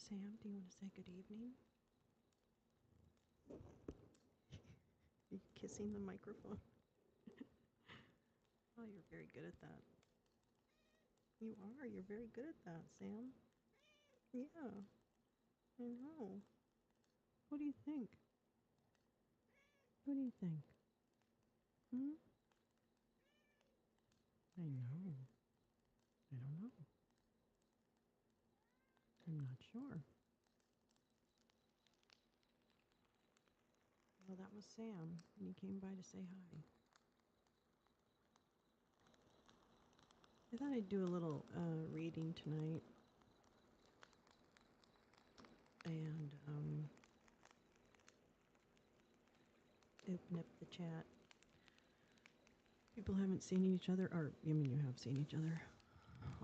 Sam, do you want to say good evening? Are you kissing the microphone? Oh, you're very good at that. You are. You're very good at that, Sam. Yeah, I know. What do you think? What do you think? Hmm? I know. I don't know. I'm not sure. Well, that was Sam, and he came by to say hi. I thought I'd do a little reading tonight and open up the chat. People haven't seen each other, or I mean, you have seen each other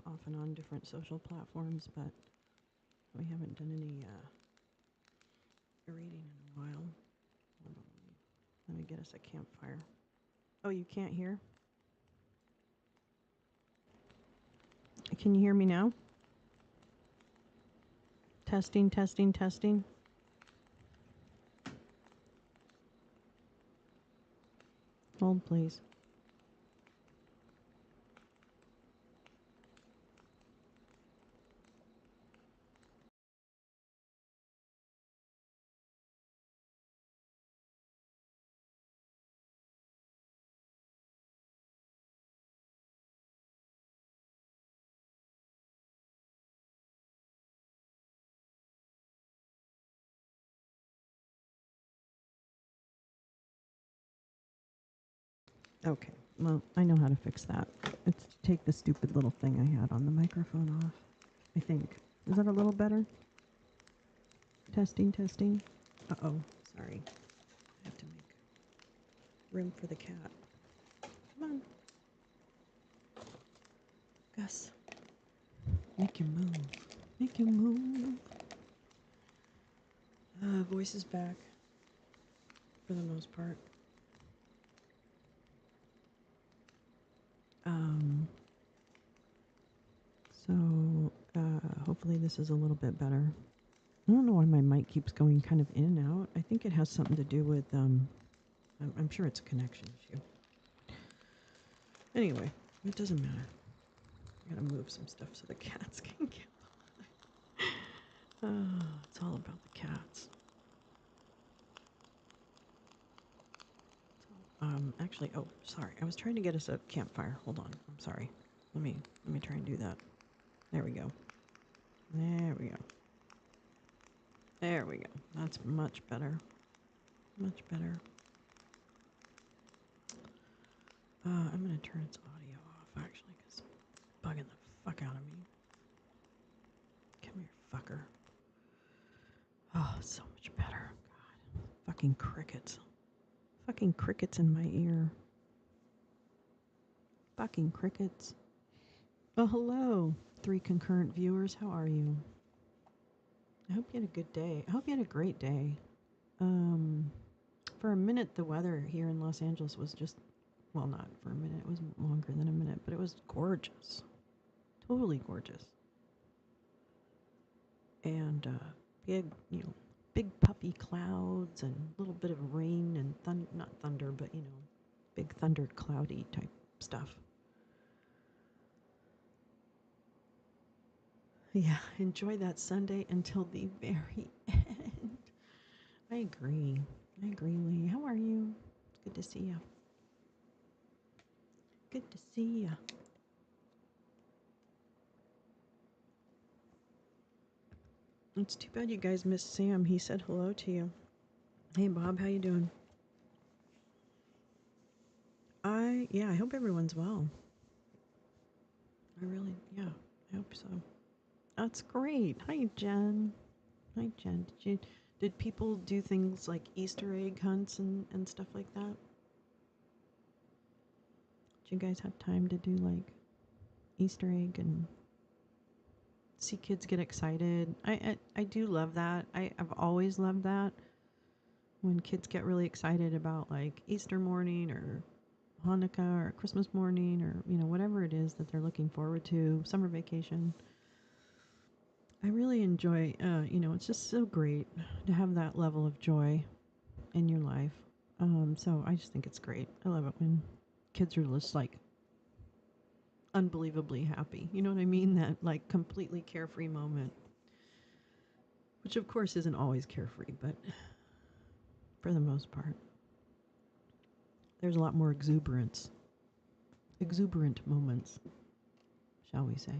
off and on different social platforms, but we haven't done any reading in a while. Hold on, let me get us a campfire. Oh, you can't hear? Can you hear me now? Testing, testing, testing. Hold, please. Okay, well, I know how to fix that. It's to take the stupid little thing I had on the microphone off, I think. Is that a little better? Testing, testing. Uh-oh, sorry. I have to make room for the cat. Come on. Gus, make your move. Make your move. Voice is back for the most part. Um, so hopefully this is a little bit better. I don't know why my mic keeps going kind of in and out. I think it has something to do with, I'm sure it's a connection issue. Anyway, it doesn't matter. I gotta move some stuff so the cats can get. It's all about the cats. Actually, oh, sorry. I was trying to get us a campfire. Hold on. I'm sorry. Let me try and do that. There we go. There we go. There we go. That's much better. Much better. I'm gonna turn its audio off actually, because it's bugging the fuck out of me. Come here, fucker. Oh, so much better. God. Fucking crickets. Fucking crickets in my ear. Fucking crickets. Oh, hello. 3 concurrent viewers. How are you? I hope you had a good day. I hope you had a great day. For a minute, the weather here in Los Angeles was just, well, not for a minute. It was longer than a minute, but it was gorgeous. Totally gorgeous. And big, big puffy clouds and a little bit of rain and not thunder, but, big thunder cloudy type stuff. Yeah, enjoy that Sunday until the very end. I agree. I agree, Lee. How are you? It's good to see you. Good to see you. It's too bad you guys missed Sam. He said hello to you. Hey, Bob, how you doing? I hope everyone's well. I hope so. That's great. Hi, Jen. Hi, Jen. Did people do things like Easter egg hunts and stuff like that? Did you guys have time to do like Easter egg and see kids get excited? I do love that. I've always loved that. When kids get really excited about like Easter morning or Hanukkah or Christmas morning or whatever it is that they're looking forward to, summer vacation. I really enjoy, it's just so great to have that level of joy in your life. So I just think it's great. I love it when kids are just like unbelievably happy. You know what I mean? That like completely carefree moment, which of course isn't always carefree, but for the most part, there's a lot more exuberant moments, shall we say.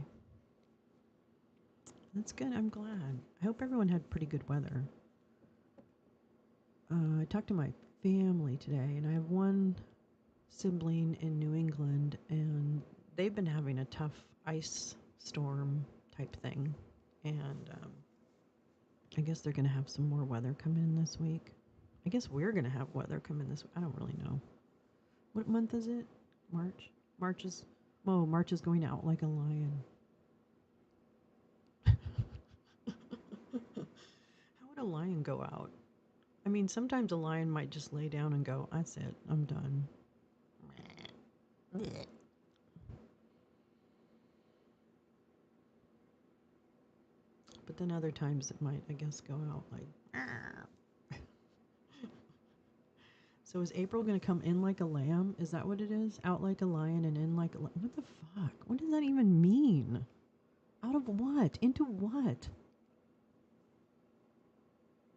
That's good. I'm glad. I hope everyone had pretty good weather. I talked to my family today, and I have one sibling in New England, and they've been having a tough ice storm type thing. And I guess they're going to have some more weather come in this week. I guess we're going to have weather come in this week. I don't really know. What month is it? March? March is going out like a lion. How would a lion go out? I mean, sometimes a lion might just lay down and go, that's it, I'm done. But then other times it might, I guess, go out like. So is April going to come in like a lamb? Is that what it is? Out like a lion and in like a lamb? What the fuck? What does that even mean? Out of what? Into what?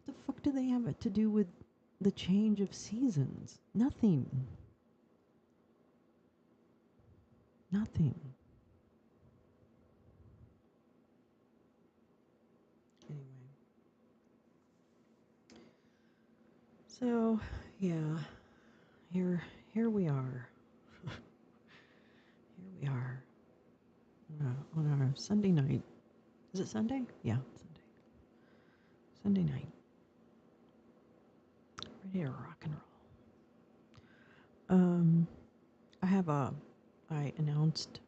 What the fuck do they have it to do with the change of seasons? Nothing. Nothing. Anyway. So, yeah. Here we are. Here we are. On our Sunday night. Is it Sunday? Yeah, Sunday. Sunday night. Ready to rock and roll. I announced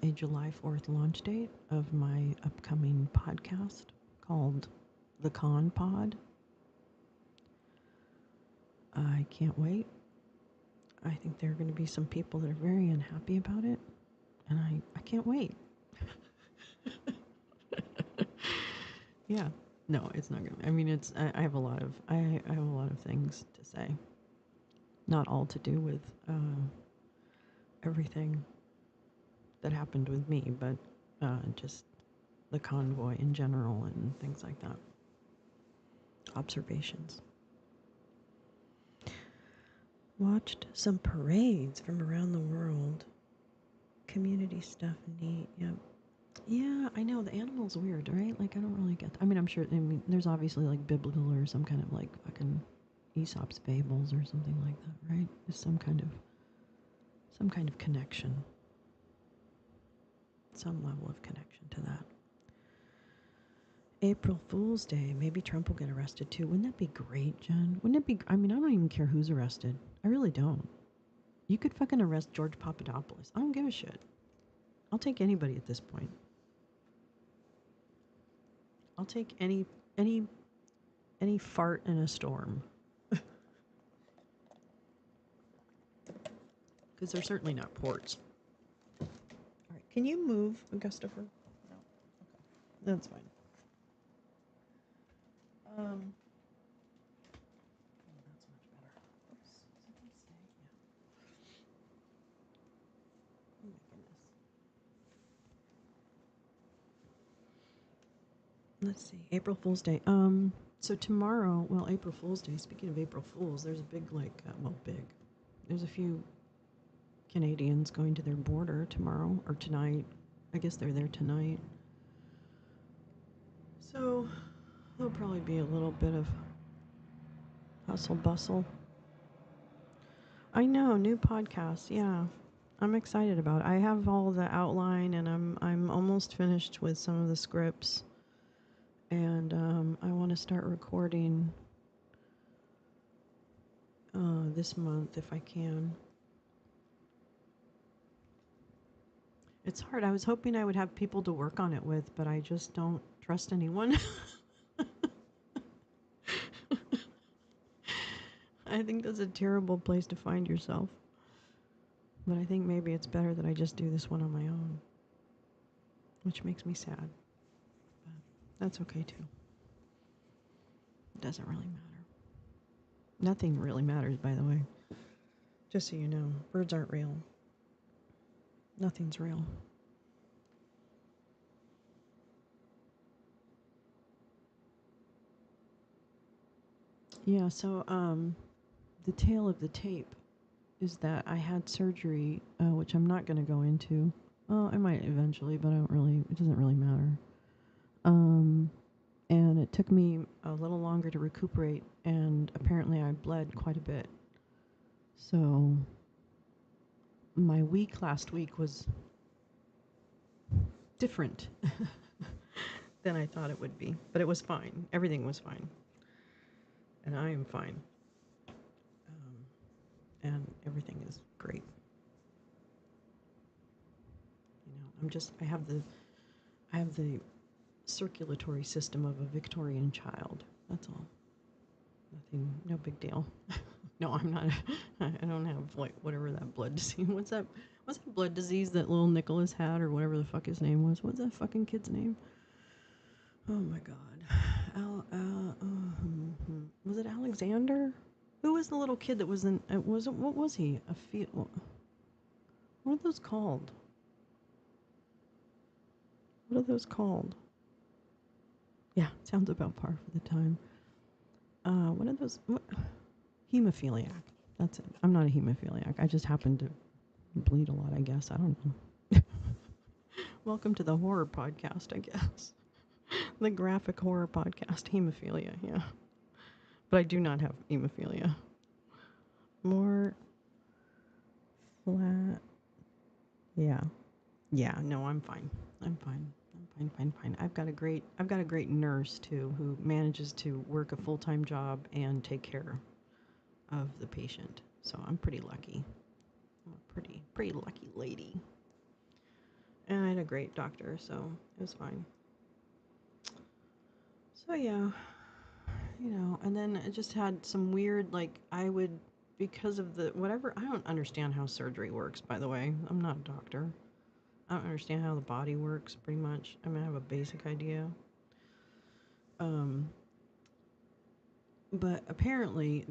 a July 4th launch date of my upcoming podcast called The Con Pod. I can't wait. I think there are going to be some people that are very unhappy about it, and I can't wait. Yeah. No, it's not going to. I mean, I have a lot of things to say. Not all to do with everything that happened with me, but just the convoy in general and things like that. Observations. Watched some parades from around the world. Community stuff, neat. Yep. Yeah, I know. The animal's weird, right? Like, I don't really get that. I mean, I'm sure, there's obviously, like, biblical or some kind of, like, fucking Aesop's fables or something like that, right? There's some kind of connection. Some level of connection to that. April Fool's Day. Maybe Trump will get arrested, too. Wouldn't that be great, Jen? Wouldn't it be... I mean, I don't even care who's arrested. I really don't. You could fucking arrest George Papadopoulos. I don't give a shit. I'll take anybody at this point. I'll take any fart in a storm. Because they're certainly not ports. All right, can you move, Augustifer? No. Okay, that's fine. That's much better. Oops. Something say? Yeah. Oh my goodness. Let's see. April Fool's Day. So tomorrow, well, April Fool's Day. Speaking of April Fools, there's a big, big. There's a few Canadians going to their border tomorrow or tonight. I guess they're there tonight. So there'll probably be a little bit of hustle bustle. I know, new podcast. Yeah, I'm excited about it. I have all the outline, and I'm almost finished with some of the scripts, and I want to start recording this month if I can. It's hard. I was hoping I would have people to work on it with, but I just don't trust anyone. I think that's a terrible place to find yourself. But I think maybe it's better that I just do this one on my own. which makes me sad. But that's okay too. It doesn't really matter. Nothing really matters, by the way. Just so you know, birds aren't real. Nothing's real. Yeah, so the tale of the tape is that I had surgery, which I'm not going to go into. Well, I might eventually, but it doesn't really matter. And it took me a little longer to recuperate, and apparently I bled quite a bit. So my week last week was different than I thought it would be, but it was fine. Everything was fine, and I am fine, and everything is great. I have the circulatory system of a Victorian child. That's all. Nothing, no big deal. No, I'm not. I don't have like whatever that blood disease. What's that blood disease that little Nicholas had, or whatever the fuck his name was? What's that fucking kid's name? Oh my god. Was it Alexander? Who was the little kid that was in? What was he? What are those called? What are those called? Yeah, sounds about par for the time. What are those? Hemophiliac. That's it. I'm not a hemophiliac. I just happen to bleed a lot, I guess. I don't know. Welcome to the horror podcast, I guess. The graphic horror podcast, hemophilia, yeah. But I do not have hemophilia. More flat. Yeah. Yeah, no, I'm fine. I'm fine. Fine. I've got a great nurse too who manages to work a full-time job and take care of the patient. So I'm pretty lucky. I'm a pretty lucky lady. And I had a great doctor, so it was fine. So yeah, and then I just had some weird, because of the whatever. I don't understand how surgery works, by the way. I'm not a doctor. I don't understand how the body works, pretty much. I mean, I have a basic idea. But apparently,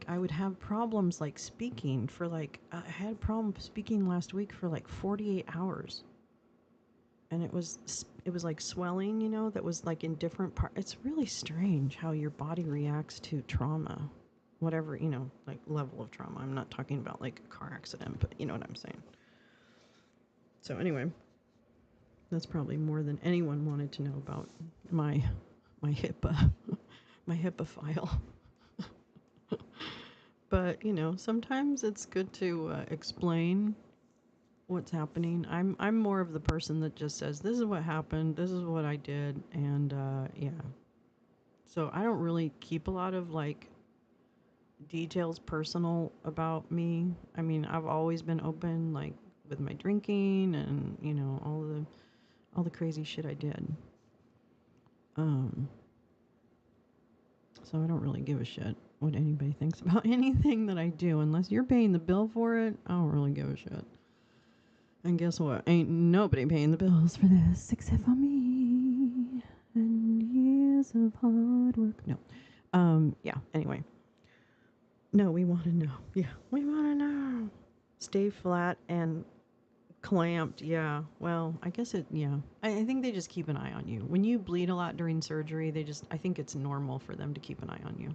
I would have problems, speaking for, I had problems speaking last week for, 48 hours. And it was like swelling, that was, in different parts. It's really strange how your body reacts to trauma. Whatever, level of trauma. I'm not talking about, a car accident, but you know what I'm saying. So anyway, that's probably more than anyone wanted to know about my HIPAA, my HIPAA file. But, sometimes it's good to explain what's happening. I'm more of the person that just says, this is what happened, this is what I did, and yeah. So I don't really keep a lot of, details personal about me. I mean, I've always been open, with my drinking and, all the crazy shit I did. So I don't really give a shit what anybody thinks about anything that I do. Unless you're paying the bill for it, I don't really give a shit. And guess what? Ain't nobody paying the bills for this except for me. And years of hard work. No. Yeah, anyway. No, we want to know. Yeah, we want to know. Stay flat and clamped, yeah. Well, I guess yeah. I think they just keep an eye on you. When you bleed a lot during surgery, I think it's normal for them to keep an eye on you.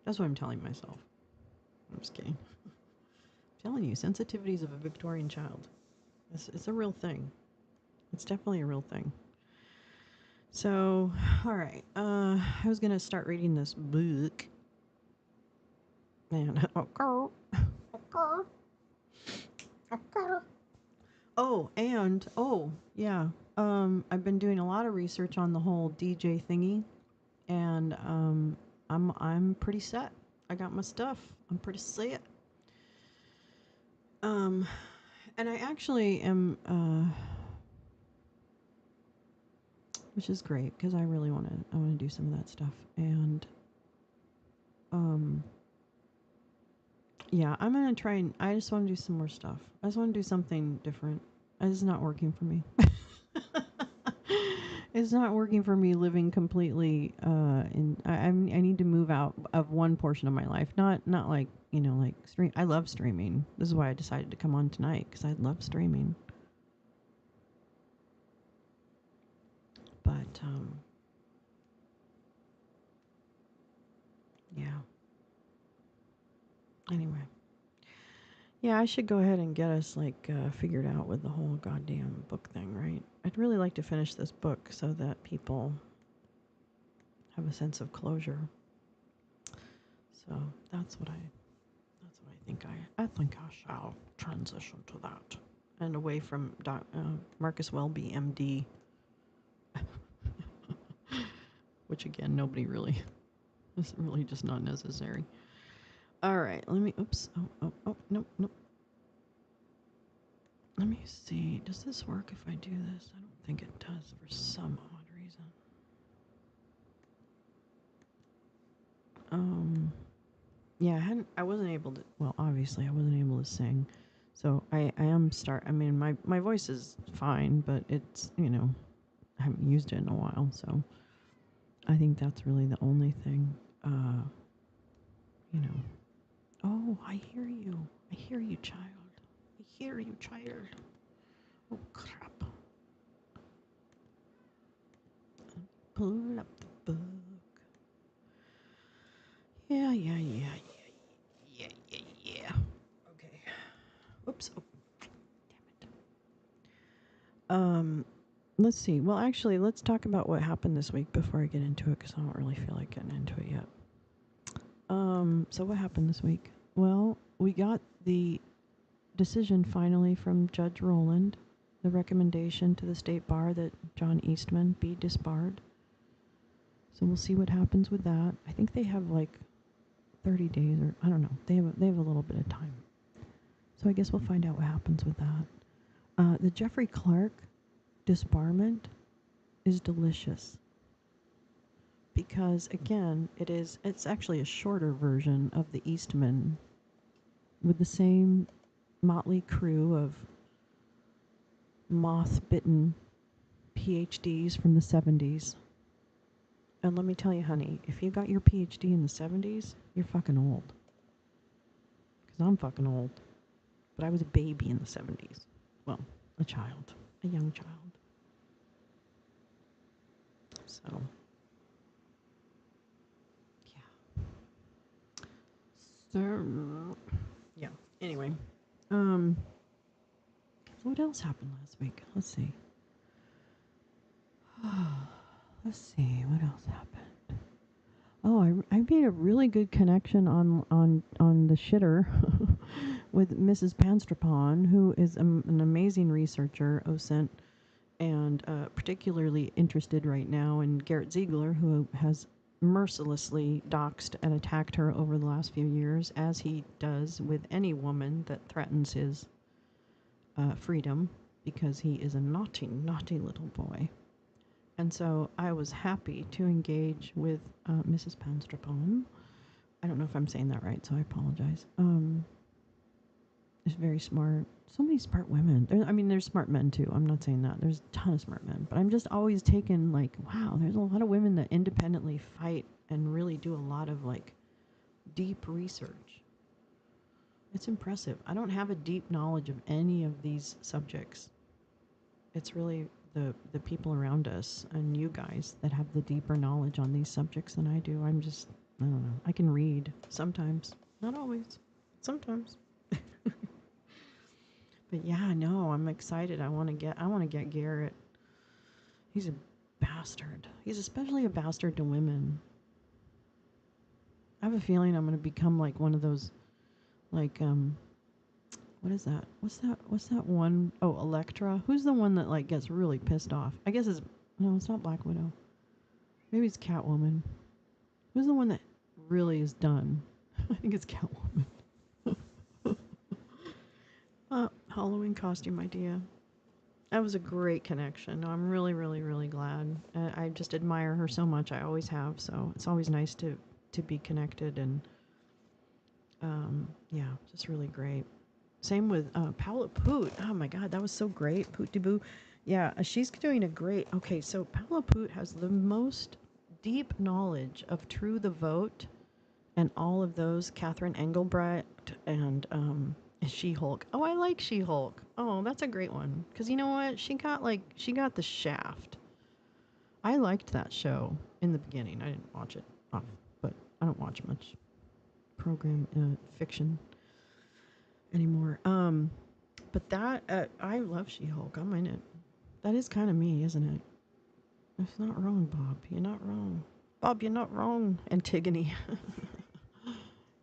That's what I'm telling myself. I'm just kidding. I'm telling you, sensitivities of a Victorian child. It's a real thing. It's definitely a real thing. So, all right. I was going to start reading this book. And, yeah. I've been doing a lot of research on the whole DJ thingy, and I'm pretty set. I got my stuff. I'm pretty set. And I actually am, which is great because I really want to do some of that stuff. And yeah, I'm I just want to do some more stuff. I just want to do something different. It's not working for me. It's not working for me living completely I need to move out of one portion of my life. Not like, like stream. I love streaming. This is why I decided to come on tonight cuz I love streaming. But yeah. Anyway. Yeah, I should go ahead and get us figured out with the whole goddamn book thing, right? I'd really like to finish this book so that people have a sense of closure. So that's what I think I shall transition to that and away from Marcus Welby, MD, which again nobody really is really just not necessary. All right, let me. Oops. Oh, nope. Let me see. Does this work if I do this? I don't think it does for some odd reason. Yeah, I wasn't able to. Well, obviously, I wasn't able to sing, so I am start. I mean, my voice is fine, but it's I haven't used it in a while, so I think that's really the only thing. You know. Oh, I hear you. I hear you, child. I hear you, child. Oh crap. Pull up the book. Yeah. Okay. Oops. Oh, damn it. Let's see. Well, actually, let's talk about what happened this week before I get into it, because I don't really feel like getting into it yet. So what happened this week? Well, we got the decision finally from Judge Rowland, the recommendation to the state bar that John Eastman be disbarred. So we'll see what happens with that. I think they have 30 days, or I don't know. They have a little bit of time. So I guess we'll find out what happens with that. The Jeffrey Clark disbarment is delicious because again, it's actually a shorter version of the Eastman with the same motley crew of moth-bitten PhDs from the 70s. And let me tell you, honey, if you got your PhD in the 70s, you're fucking old. Because I'm fucking old. But I was a baby in the 70s. Well, a child. A young child. So, yeah. So, yeah. Anyway. So what else happened last week? Let's see. Let's see. What else happened? Oh, I made a really good connection on the shitter with Mrs. Panstrapon, who is an amazing researcher, OSINT, and particularly interested right now in Garrett Ziegler, who has mercilessly doxed and attacked her over the last few years, as he does with any woman that threatens his freedom, because he is a naughty, naughty little boy. And so I was happy to engage with Mrs. Panstrapon. I don't know if I'm saying that right, so I apologize. She's very smart. So many smart women. There's smart men too. I'm not saying that. There's a ton of smart men. But I'm just always taken wow, there's a lot of women that independently fight and really do a lot of deep research. It's impressive. I don't have a deep knowledge of any of these subjects. It's really the people around us and you guys that have the deeper knowledge on these subjects than I do. I don't know. I can read sometimes. Not always. Sometimes. But yeah, no, I'm excited. I want to get Garrett. He's a bastard. He's especially a bastard to women. I have a feeling I'm going to become one of those what is that? What's that one? Oh, Elektra. Who's the one that gets really pissed off? I guess it's not Black Widow. Maybe it's Catwoman. Who's the one that really is done? I think it's Catwoman. Halloween costume idea. That was a great connection. No, I'm really, really, really glad. I just admire her so much. I always have. So it's always nice to be connected and yeah, just really great. Same with Paula Poot. Oh my God, that was so great. Poot de Boo. Yeah, she's doing a great. Okay, so Paula Poot has the most deep knowledge of True the Vote and all of those. Catherine Engelbrecht and She-Hulk. Oh, I like She-Hulk. Oh, that's a great one. Because you know what? She got the shaft. I liked that show in the beginning. I didn't watch it, but I don't watch much program fiction anymore. But that I love She-Hulk. I'm in it. That is kind of me, isn't it? It's not wrong, Bob. You're not wrong. Bob, you're not wrong. Antigone.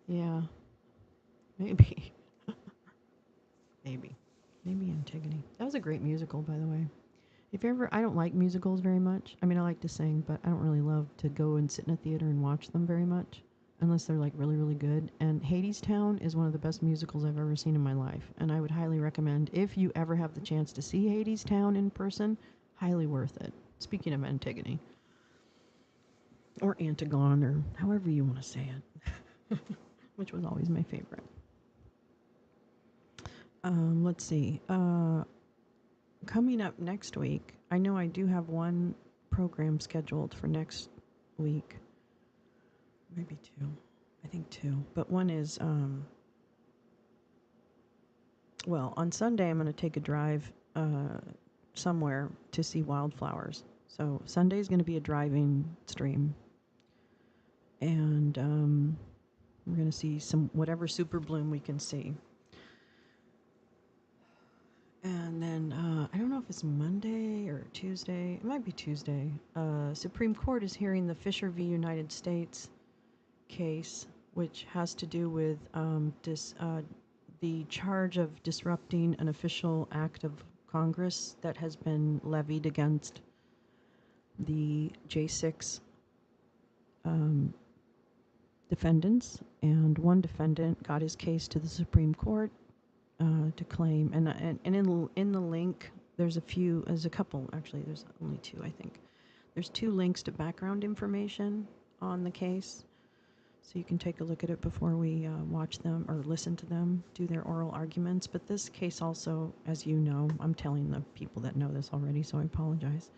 Yeah, maybe. Maybe. Maybe Antigone. That was a great musical, by the way. If you ever, I don't like musicals very much. I mean, I like to sing, but I don't really love to go and sit in a theater and watch them very much, unless they're like really, really good. And Hadestown is one of the best musicals I've ever seen in my life, and I would highly recommend if you ever have the chance to see Hadestown in person, highly worth it. Speaking of Antigone or Antigone or however you want to say it, which was always my favorite. Let's see. Coming up next week, I know I do have one program scheduled for next week. Maybe two. I think two. But one is, well, on Sunday I'm going to take a drive somewhere to see wildflowers. So Sunday is going to be a driving stream. And we're going to see some whatever super bloom we can see. And then I don't know if it's Monday or Tuesday. It might be Tuesday. Supreme Court is hearing the Fisher v. United States case, which has to do with the charge of disrupting an official act of Congress that has been levied against the J6 defendants. And one defendant got his case to the Supreme Court to claim, and in the link, there's a couple, actually, there's only two, I think. There's two links to background information on the case, so you can take a look at it before we watch them or listen to them do their oral arguments. But this case also, as you know, I'm telling the people that know this already, so I apologize.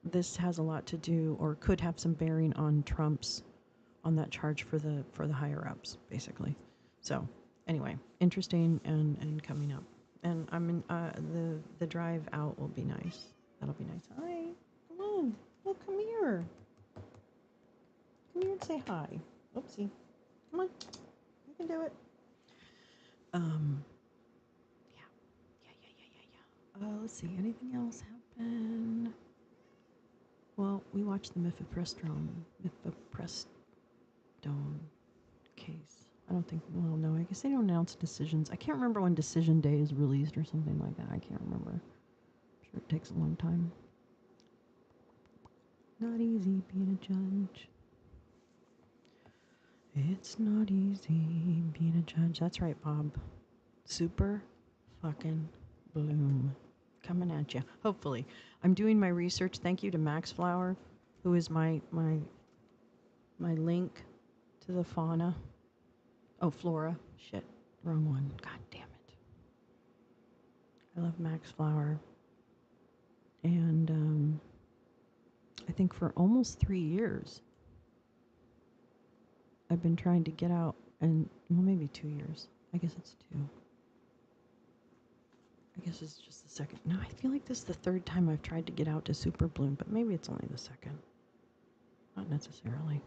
This has a lot to do, or could have some bearing on on that charge for the higher ups, basically. So anyway, interesting and coming up. And I'm in the drive out will be nice. That'll be nice. Hi, come on, oh come here, and say hi. Oopsie, come on, you can do it. Yeah, yeah. Let's see, anything else happen? Well, we watched the mifepristone case. I don't think, well, no, I guess they don't announce decisions. I can't remember when decision day is released or something like that. I can't remember. I'm sure it takes a long time. Not easy being a judge. It's not easy being a judge. That's right, Bob. Super fucking bloom. Coming at you. Hopefully. I'm doing my research. Thank you to Max Flower, who is my link to the fauna. Oh, flora. Shit. Wrong one. God damn it. I love Max Flower. And I think for almost 3 years, I've been trying to get out and, well, maybe 2 years. I guess it's 2. I guess it's just the second. No, I feel like this is the third time I've tried to get out to Super Bloom, but maybe it's only the second. Not necessarily.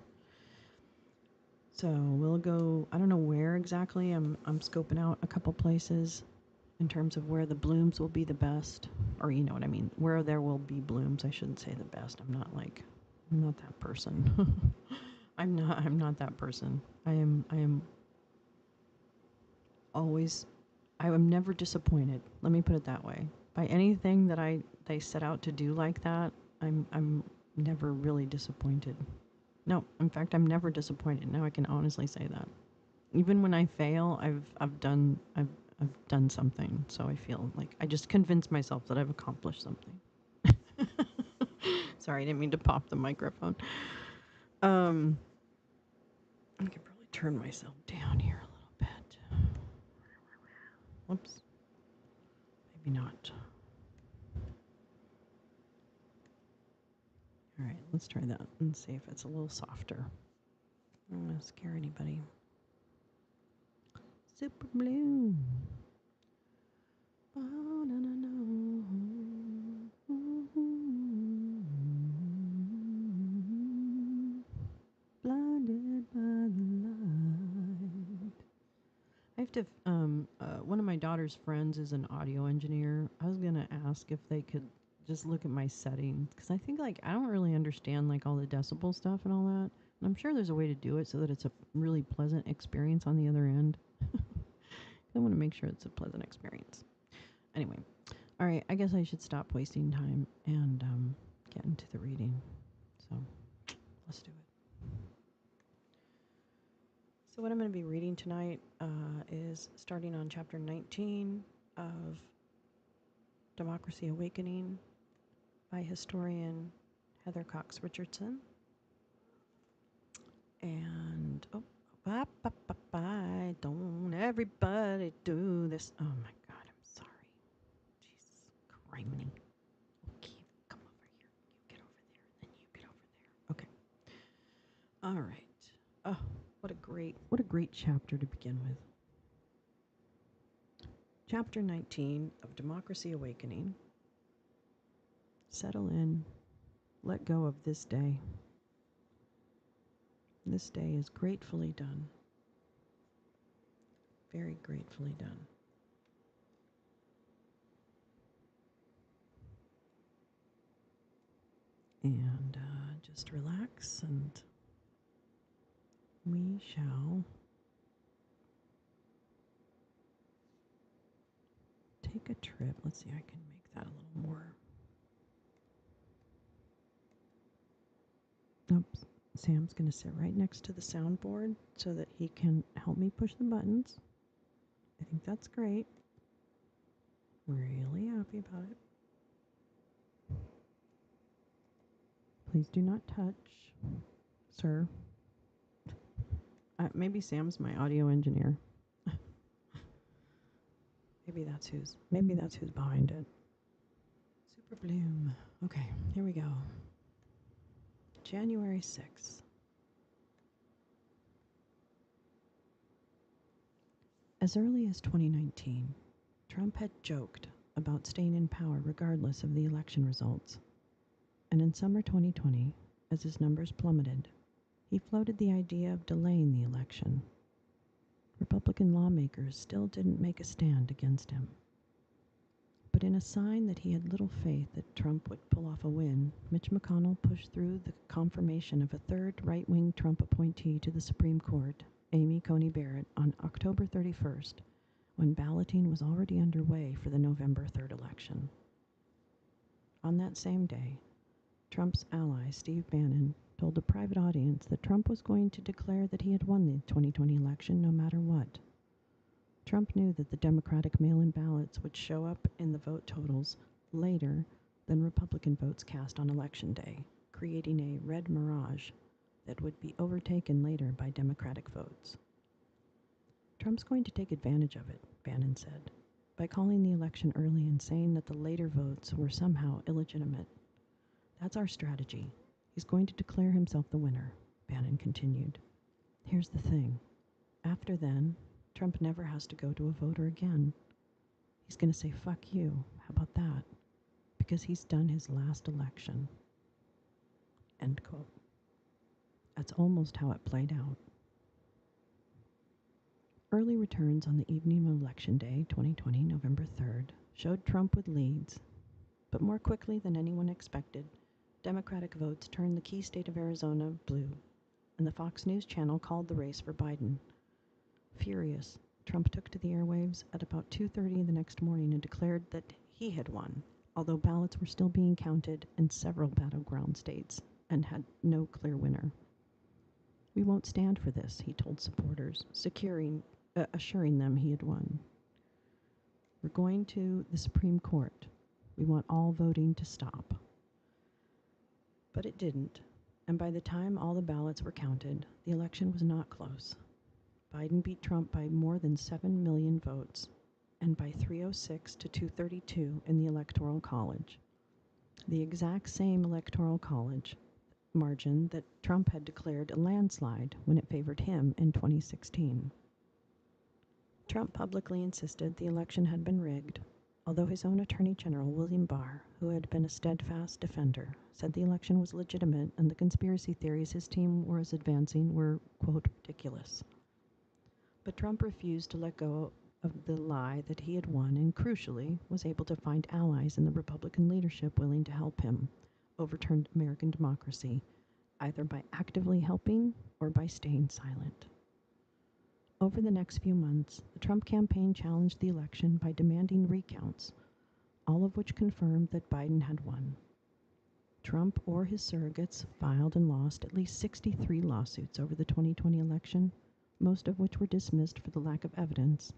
So we'll go, I don't know where exactly. I'm scoping out a couple places in terms of where the blooms will be the best. Or you know what I mean. Where there will be blooms. I shouldn't say the best. I'm not that person. I'm not that person. I am always, I am never disappointed. Let me put it that way. By anything that they set out to do like that, I'm never really disappointed. No, in fact, I'm never disappointed. Now I can honestly say that. Even when I fail, I've done something. So I feel like I just convince myself that I've accomplished something. Sorry, I didn't mean to pop the microphone. I could probably turn myself down here a little bit. Whoops. Maybe not. All right, let's try that and see if it's a little softer. I don't want to scare anybody. Super blue. Blinded by the light. I have to. One of my daughter's friends is an audio engineer. I was gonna ask if they could just look at my settings because I think like I don't really understand like all the decibel stuff and all that. And I'm sure there's a way to do it so that it's a really pleasant experience on the other end. I want to make sure it's a pleasant experience. Anyway, all right. I guess I should stop wasting time and get into the reading. So let's do it. So what I'm going to be reading tonight is starting on chapter 19 of Democracy Awakening by historian Heather Cox Richardson. And, don't everybody do this. Oh my God, I'm sorry. Jesus, criminy. Okay, come over here. You get over there, and then you get over there. Okay. All right. Oh, what a great chapter to begin with. Chapter 19 of Democracy Awakening. Settle in. Let go of this day. This day is gratefully done. Very gratefully done. And just relax and we shall take a trip. Let's see, I can make that a little more. Oops. Sam's going to sit right next to the soundboard so that he can help me push the buttons. I think that's great. Really happy about it. Please do not touch, sir. Maybe Sam's my audio engineer. Maybe that's who's behind it. Super Bloom. Okay, here we go. January 6th. As early as 2019, Trump had joked about staying in power regardless of the election results. And in summer 2020, as his numbers plummeted, he floated the idea of delaying the election. Republican lawmakers still didn't make a stand against him. But in a sign that he had little faith that Trump would pull off a win, Mitch McConnell pushed through the confirmation of a third right-wing Trump appointee to the Supreme Court, Amy Coney Barrett, on October 31st, when balloting was already underway for the November 3rd election. On that same day, Trump's ally, Steve Bannon, told a private audience that Trump was going to declare that he had won the 2020 election no matter what. Trump knew that the Democratic mail-in ballots would show up in the vote totals later than Republican votes cast on Election Day, creating a red mirage that would be overtaken later by Democratic votes. Trump's going to take advantage of it, Bannon said, by calling the election early and saying that the later votes were somehow illegitimate. That's our strategy. He's going to declare himself the winner, Bannon continued. Here's the thing. After then, Trump never has to go to a voter again. He's going to say, fuck you. How about that? Because he's done his last election. End quote. That's almost how it played out. Early returns on the evening of Election Day, 2020, November 3rd, showed Trump with leads. But more quickly than anyone expected, Democratic votes turned the key state of Arizona blue, and the Fox News channel called the race for Biden. Furious, Trump took to the airwaves at about 2:30 the next morning and declared that he had won, although ballots were still being counted in several battleground states and had no clear winner. We won't stand for this, he told supporters, assuring them he had won. We're going to the Supreme Court. We want all voting to stop. But it didn't, and by the time all the ballots were counted, the election was not close. Biden beat Trump by more than 7 million votes, and by 306 to 232 in the Electoral College, the exact same Electoral College margin that Trump had declared a landslide when it favored him in 2016. Trump publicly insisted the election had been rigged, although his own Attorney General, William Barr, who had been a steadfast defender, said the election was legitimate and the conspiracy theories his team was advancing were, quote, ridiculous. But Trump refused to let go of the lie that he had won and, crucially, was able to find allies in the Republican leadership willing to help him overturn American democracy, either by actively helping or by staying silent. Over the next few months, the Trump campaign challenged the election by demanding recounts, all of which confirmed that Biden had won. Trump or his surrogates filed and lost at least 63 lawsuits over the 2020 election, most of which were dismissed for the lack of evidence.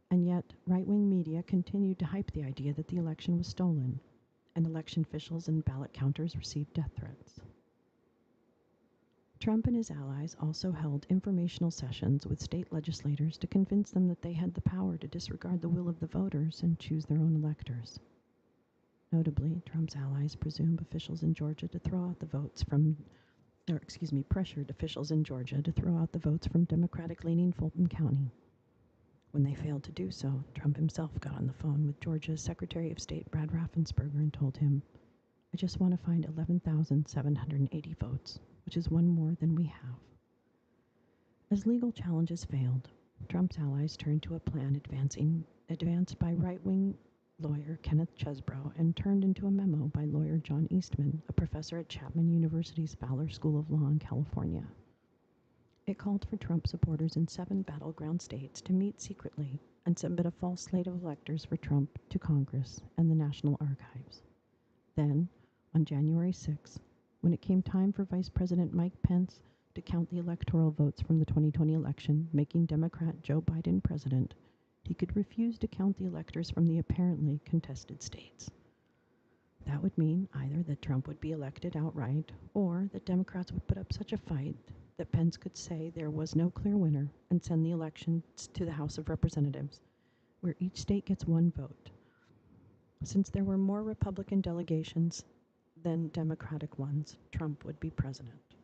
And yet, right-wing media continued to hype the idea that the election was stolen, and election officials and ballot counters received death threats. Trump and his allies also held informational sessions with state legislators to convince them that they had the power to disregard the will of the voters and choose their own electors. Notably, Trump's allies pressured officials in Georgia to throw out the votes from Democratic-leaning Fulton County. When they failed to do so, Trump himself got on the phone with Georgia's Secretary of State Brad Raffensperger and told him, "I just want to find 11,780 votes, which is one more than we have." As legal challenges failed, Trump's allies turned to a plan advanced by right-wing lawyer Kenneth Chesebro and turned into a memo by lawyer John Eastman, a professor at Chapman University's Fowler School of Law in California. It called for Trump supporters in 7 battleground states to meet secretly and submit a false slate of electors for Trump to Congress and the National Archives. Then, on January 6, when it came time for Vice President Mike Pence to count the electoral votes from the 2020 election, making Democrat Joe Biden president, he could refuse to count the electors from the apparently contested states. That would mean either that Trump would be elected outright, or that Democrats would put up such a fight that Pence could say there was no clear winner and send the elections to the House of Representatives, where each state gets 1 vote. Since there were more Republican delegations than Democratic ones, Trump would be president.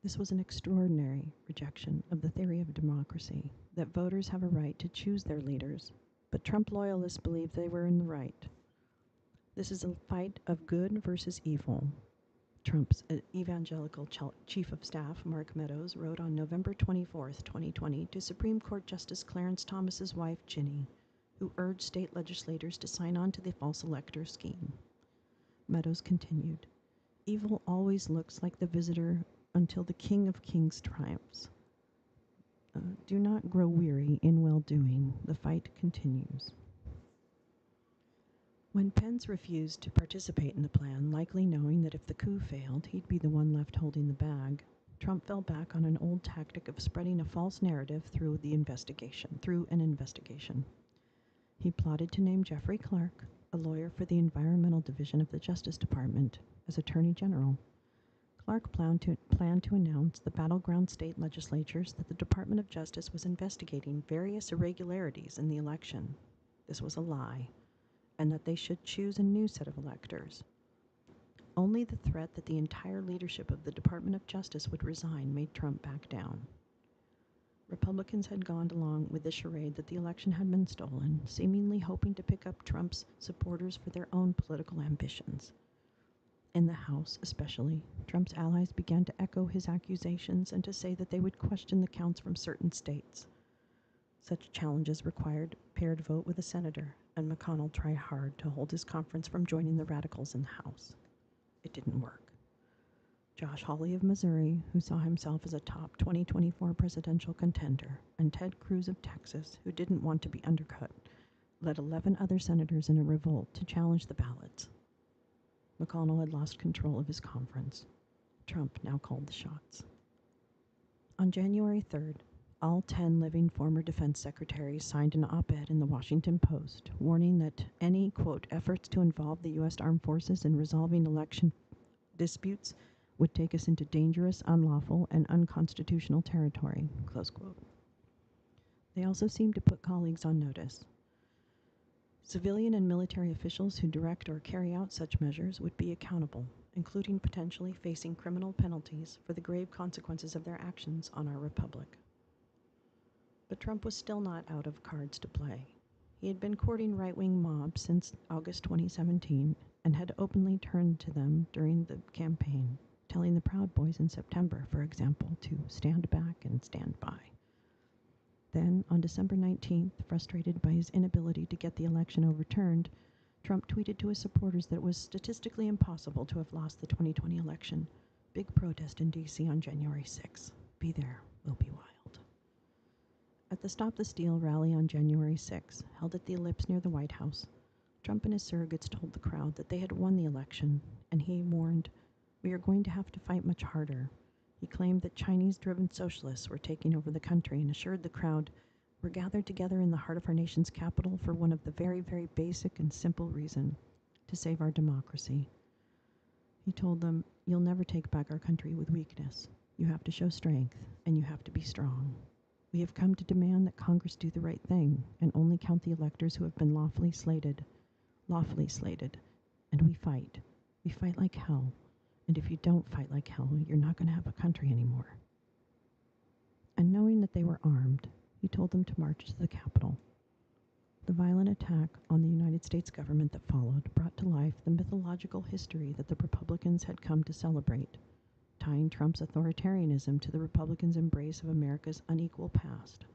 This was an extraordinary rejection of the theory of democracy, that voters have a right to choose their leaders, but Trump loyalists believed they were in the right. This is a fight of good versus evil. Trump's evangelical chief of staff, Mark Meadows, wrote on November 24, 2020, to Supreme Court Justice Clarence Thomas's wife, Ginny, who urged state legislators to sign on to the false elector scheme. Meadows continued, "Evil always looks like the visitor until the King of Kings triumphs. Do not grow weary in well-doing. The fight continues." When Pence refused to participate in the plan, likely knowing that if the coup failed, he'd be the one left holding the bag, Trump fell back on an old tactic of spreading a false narrative through an investigation. He plotted to name Jeffrey Clark, a lawyer for the Environmental Division of the Justice Department, as Attorney General. Clark planned to announce the battleground state legislatures that the Department of Justice was investigating various irregularities in the election. This was a lie, and that they should choose a new set of electors. Only the threat that the entire leadership of the Department of Justice would resign made Trump back down. Republicans had gone along with the charade that the election had been stolen, seemingly hoping to pick up Trump's supporters for their own political ambitions. In the House, especially, Trump's allies began to echo his accusations and to say that they would question the counts from certain states. Such challenges required a paired vote with a senator, and McConnell tried hard to hold his conference from joining the radicals in the House. It didn't work. Josh Hawley of Missouri, who saw himself as a top 2024 presidential contender, and Ted Cruz of Texas, who didn't want to be undercut, led 11 other senators in a revolt to challenge the ballots. McConnell had lost control of his conference. Trump now called the shots. On January 3rd, all 10 living former defense secretaries signed an op-ed in the Washington Post, warning that any, quote, efforts to involve the U.S. Armed Forces in resolving election disputes would take us into dangerous, unlawful, and unconstitutional territory. Close quote. They also seemed to put colleagues on notice. Civilian and military officials who direct or carry out such measures would be accountable, including potentially facing criminal penalties for the grave consequences of their actions on our republic. But Trump was still not out of cards to play. He had been courting right-wing mobs since August 2017 and had openly turned to them during the campaign, telling the Proud Boys in September, for example, to stand back and stand by. Then, on December 19th, frustrated by his inability to get the election overturned, Trump tweeted to his supporters that it was statistically impossible to have lost the 2020 election. Big protest in D.C. on January 6. Be there. We'll be wild. At the Stop the Steal rally on January 6, held at the Ellipse near the White House, Trump and his surrogates told the crowd that they had won the election, and he warned, "We are going to have to fight much harder." He claimed that Chinese-driven socialists were taking over the country and assured the crowd, "We're gathered together in the heart of our nation's capital for one of the very, very basic and simple reason, to save our democracy." He told them, "You'll never take back our country with weakness. You have to show strength, and you have to be strong. We have come to demand that Congress do the right thing and only count the electors who have been lawfully slated, and we fight. We fight like hell, and if you don't fight like hell, you're not going to have a country anymore." And knowing that they were armed, he told them to march to the Capitol. The violent attack on the United States government that followed brought to life the mythological history that the Republicans had come to celebrate, tying Trump's authoritarianism to the Republicans' embrace of America's unequal past.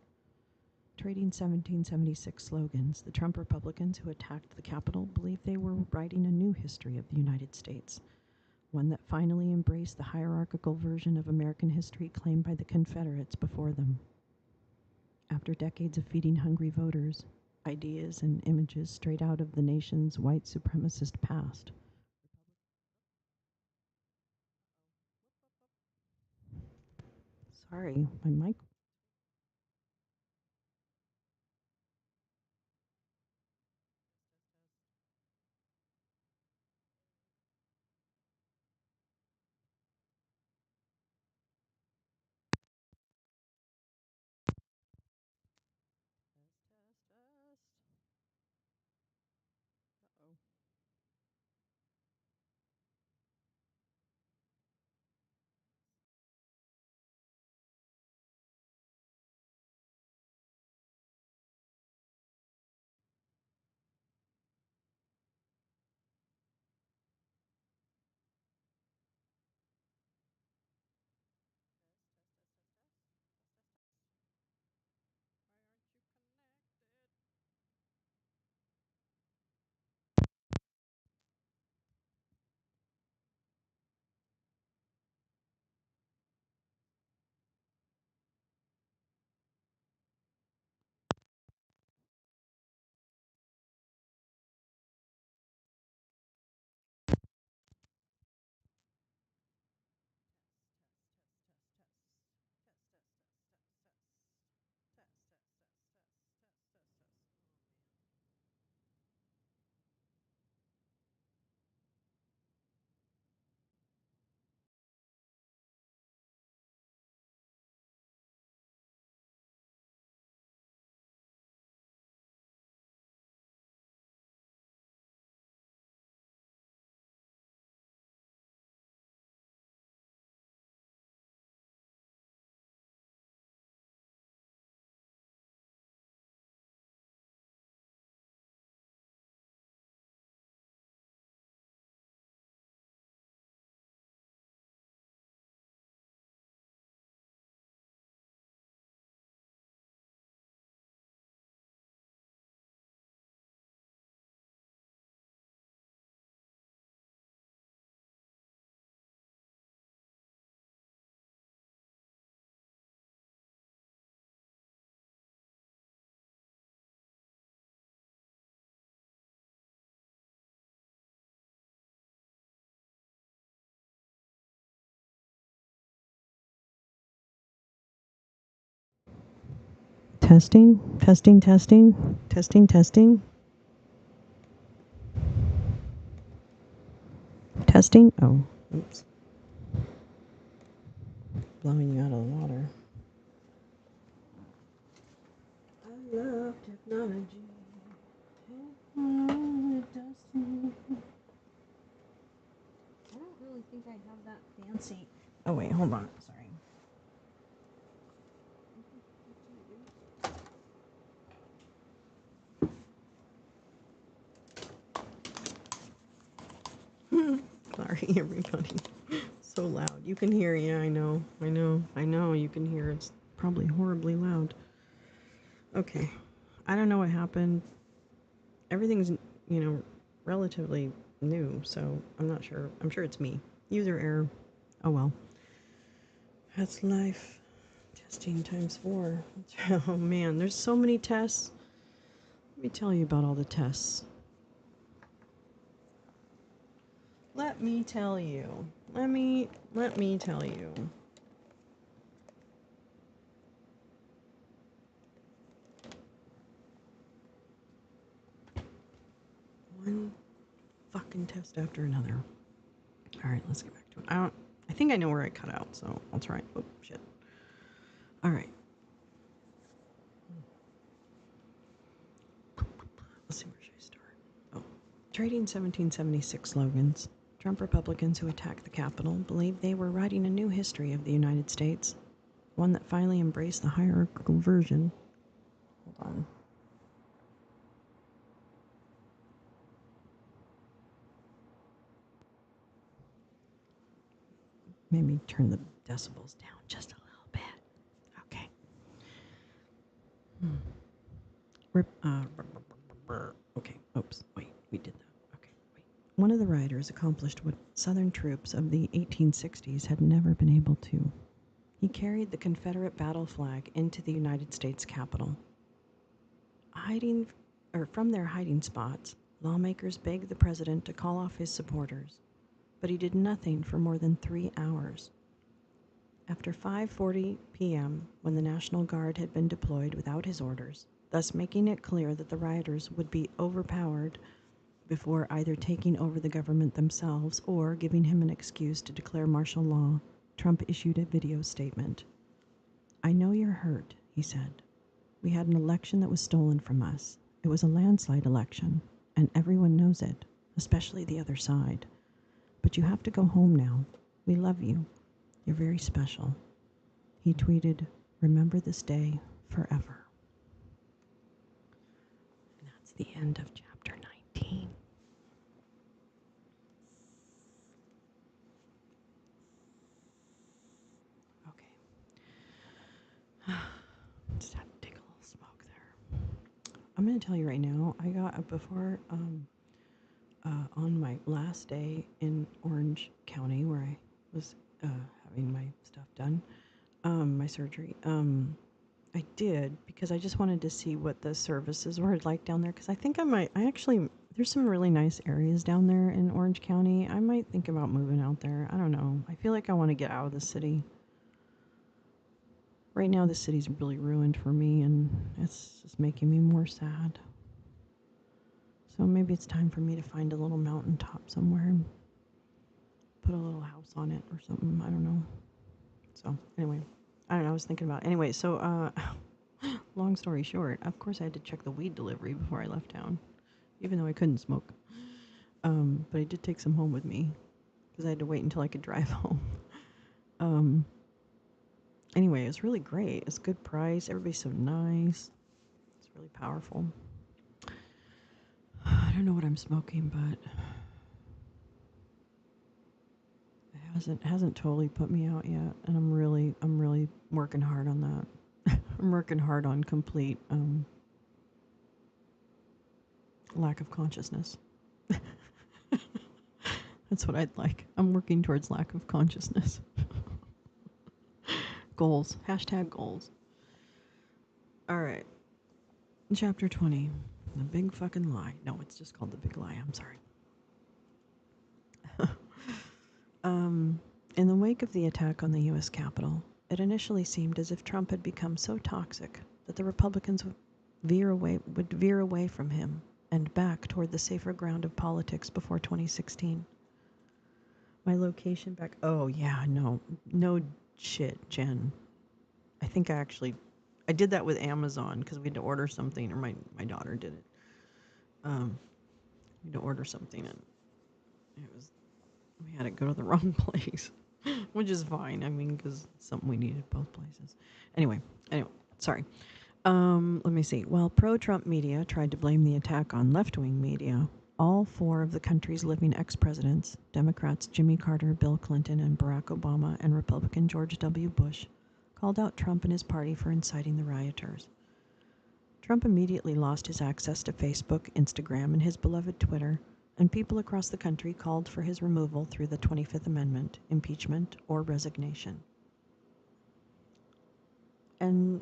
Trading 1776 slogans, the Trump Republicans who attacked the Capitol believed they were writing a new history of the United States, one that finally embraced the hierarchical version of American history claimed by the Confederates before them. After decades of feeding hungry voters ideas and images straight out of the nation's white supremacist past, sorry, my mic. Test. Uh-oh. Why aren't you connected? Testing, testing, testing, testing, testing, testing. Oh, oops. blowing you out of the water. I love technology. I don't really think I have that fancy. Oh, wait, hold on. Sorry. Sorry, everybody. So loud. You can hear, yeah, I know. You can hear. It's probably horribly loud. Okay. I don't know what happened. Everything's, relatively new, so I'm not sure. I'm sure it's me. User error. Oh, well. That's life. Testing times 4. Oh, man. There's so many tests. Let me tell you about all the tests. Let me tell you. Let me tell you. One fucking test after another. All right, let's get back to it. I think I know where I cut out, so I'll try. Oh, shit. All right. Let's see, where should I start? Oh. Trading 1776 slogans. Trump Republicans who attacked the Capitol believed they were writing a new history of the United States, one that finally embraced the hierarchical version. Hold on. Maybe turn the decibels down just a little bit. Okay. Okay. Oops. Wait. We did that. Okay. Wait. One of the riders accomplished what Southern troops of the 1860s had never been able to. He carried the Confederate battle flag into the United States Capitol. From their hiding spots, lawmakers begged the president to call off his supporters, but he did nothing for more than 3 hours. After 5:40 p.m., when the National Guard had been deployed without his orders, thus making it clear that the rioters would be overpowered before either taking over the government themselves or giving him an excuse to declare martial law, Trump issued a video statement. "I know you're hurt," he said. "We had an election that was stolen from us. It was a landslide election, and everyone knows it, especially the other side. But you have to go home now. We love you. You're very special." He tweeted, "Remember this day forever." And that's the end of chapter 19. Okay. Just had to take a little smoke there. I'm going to tell you right now, I got before on my last day in Orange County where I was having my stuff done, my surgery. I did because I just wanted to see what the services were like down there because I think there's some really nice areas down there in Orange County. I might think about moving out there. I don't know. I feel like I want to get out of the city. Right now, the city's really ruined for me, and it's just making me more sad. So maybe it's time for me to find a little mountaintop somewhere and put a little house on it or something. I don't know. So anyway, I don't know. I was thinking about it. Anyway, so long story short, of course I had to check the weed delivery before I left town, even though I couldn't smoke. But I did take some home with me because I had to wait until I could drive home. Anyway, it was really great. It's a good price. Everybody's so nice. It's really powerful. I don't know what I'm smoking, but it hasn't totally put me out yet, and I'm really working hard on that. I'm working hard on complete lack of consciousness. That's what I'd like. I'm working towards lack of consciousness. Goals. #goals. All right. Chapter 20. The Big Fucking Lie. No, it's just called The Big Lie. I'm sorry. In the wake of the attack on the U.S. Capitol, it initially seemed as if Trump had become so toxic that the Republicans would veer away from him and back toward the safer ground of politics before 2016. My location back. Oh, yeah, no shit, Jen. I think I did that with Amazon because we had to order something, or my daughter did it. We had to order something, and we had it go to the wrong place, which is fine. I mean, because it's something we needed both places. Anyway, sorry. Let me see. While pro-Trump media tried to blame the attack on left-wing media, all four of the country's living ex-presidents, Democrats Jimmy Carter, Bill Clinton, and Barack Obama, and Republican George W. Bush, called out Trump and his party for inciting the rioters. Trump immediately lost his access to Facebook, Instagram, and his beloved Twitter, and people across the country called for his removal through the 25th Amendment, impeachment, or resignation. And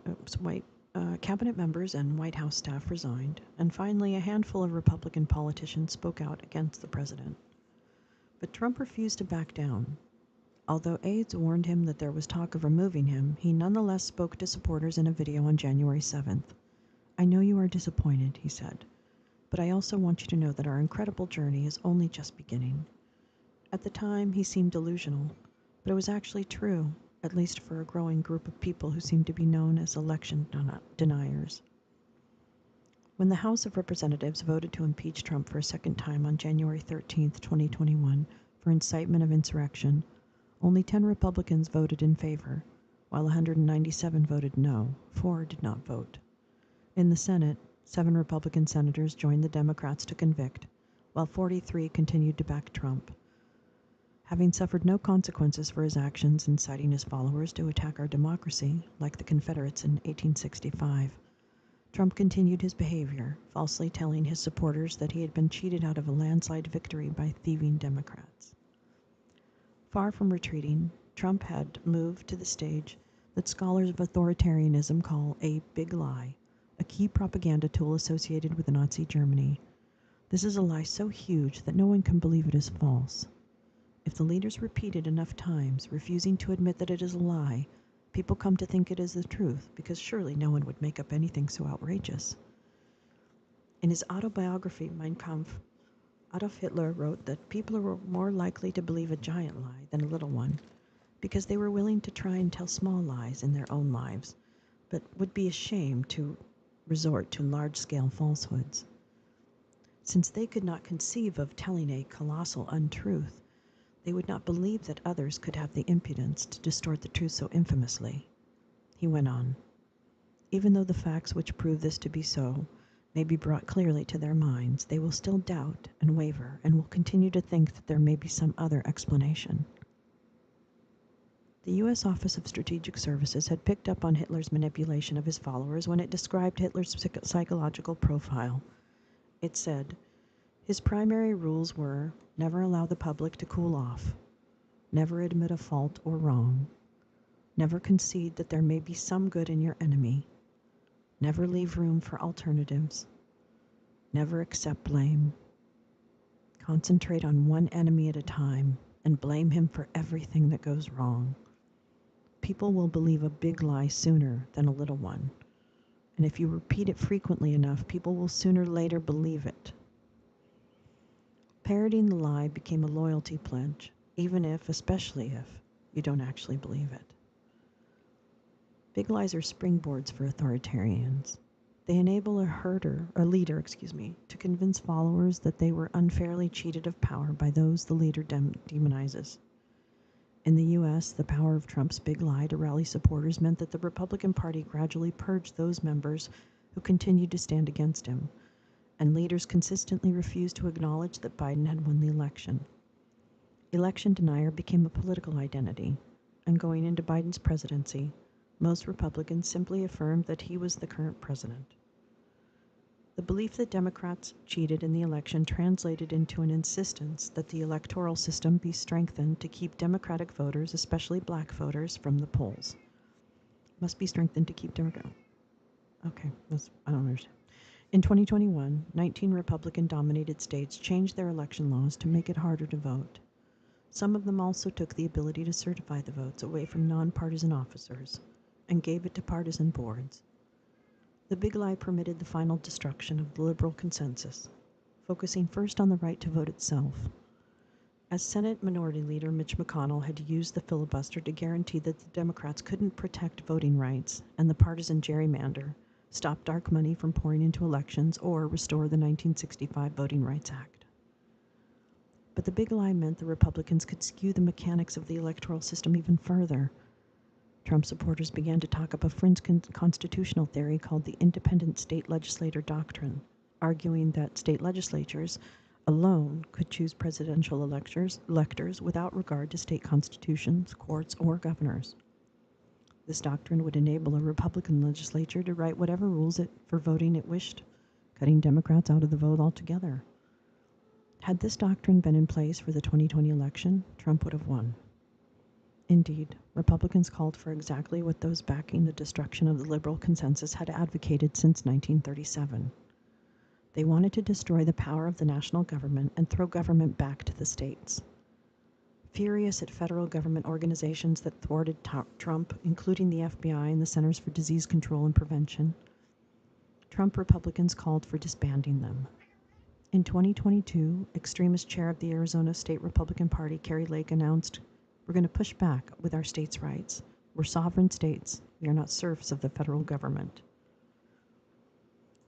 cabinet members and White House staff resigned, and finally a handful of Republican politicians spoke out against the president. But Trump refused to back down. Although aides warned him that there was talk of removing him, he nonetheless spoke to supporters in a video on January 7th. "I know you are disappointed," he said, "but I also want you to know that our incredible journey is only just beginning." At the time, he seemed delusional, but it was actually true, at least for a growing group of people who seemed to be known as election deniers. When the House of Representatives voted to impeach Trump for a second time on January 13, 2021, for incitement of insurrection, only 10 Republicans voted in favor, while 197 voted no. 4 did not vote. In the Senate, 7 Republican senators joined the Democrats to convict, while 43 continued to back Trump. Having suffered no consequences for his actions inciting his followers to attack our democracy, like the Confederates in 1865, Trump continued his behavior, falsely telling his supporters that he had been cheated out of a landslide victory by thieving Democrats. Far from retreating, Trump had moved to the stage that scholars of authoritarianism call a big lie, a key propaganda tool associated with Nazi Germany. This is a lie so huge that no one can believe it is false. If the leaders repeat it enough times, refusing to admit that it is a lie, people come to think it is the truth, because surely no one would make up anything so outrageous. In his autobiography, Mein Kampf, Adolf Hitler wrote that people were more likely to believe a giant lie than a little one, because they were willing to try and tell small lies in their own lives, but would be ashamed to resort to large-scale falsehoods. Since they could not conceive of telling a colossal untruth, they would not believe that others could have the impudence to distort the truth so infamously. He went on, "Even though the facts which prove this to be so may be brought clearly to their minds, they will still doubt and waver and will continue to think that there may be some other explanation." The U.S. Office of Strategic Services had picked up on Hitler's manipulation of his followers when it described Hitler's psychological profile. It said, "His primary rules were never allow the public to cool off, never admit a fault or wrong, never concede that there may be some good in your enemy, never leave room for alternatives, never accept blame, concentrate on one enemy at a time and blame him for everything that goes wrong. People will believe a big lie sooner than a little one, and if you repeat it frequently enough, people will sooner or later believe it." Parroting the lie became a loyalty pledge, even if, especially if, you don't actually believe it. Big lies are springboards for authoritarians. They enable a leader, to convince followers that they were unfairly cheated of power by those the leader demonizes. In the U.S., the power of Trump's big lie to rally supporters meant that the Republican Party gradually purged those members who continued to stand against him, and leaders consistently refused to acknowledge that Biden had won the election. Election denier became a political identity, and going into Biden's presidency, most Republicans simply affirmed that he was the current president. The belief that Democrats cheated in the election translated into an insistence that the electoral system be strengthened to keep Democratic voters, especially black voters, from the polls. Must be strengthened to keep Democrats. Okay, I don't understand. In 2021, 19 Republican-dominated states changed their election laws to make it harder to vote. Some of them also took the ability to certify the votes away from nonpartisan officers and gave it to partisan boards. The big lie permitted the final destruction of the liberal consensus, focusing first on the right to vote itself. As Senate Minority Leader Mitch McConnell had used the filibuster to guarantee that the Democrats couldn't protect voting rights and the partisan gerrymander, stop dark money from pouring into elections, or restore the 1965 Voting Rights Act. But the big lie meant the Republicans could skew the mechanics of the electoral system even further. Trump supporters began to talk up a fringe constitutional theory called the independent state legislator doctrine, arguing that state legislatures alone could choose presidential electors without regard to state constitutions, courts, or governors. This doctrine would enable a Republican legislature to write whatever rules for voting it wished, cutting Democrats out of the vote altogether. Had this doctrine been in place for the 2020 election, Trump would have won. Indeed, Republicans called for exactly what those backing the destruction of the liberal consensus had advocated since 1937. They wanted to destroy the power of the national government and throw government back to the states. Furious at federal government organizations that thwarted Trump, including the FBI and the Centers for Disease Control and Prevention, Trump Republicans called for disbanding them. In 2022, extremist chair of the Arizona State Republican Party, Kari Lake, announced, "We're going to push back with our states' rights. We're sovereign states. We are not serfs of the federal government."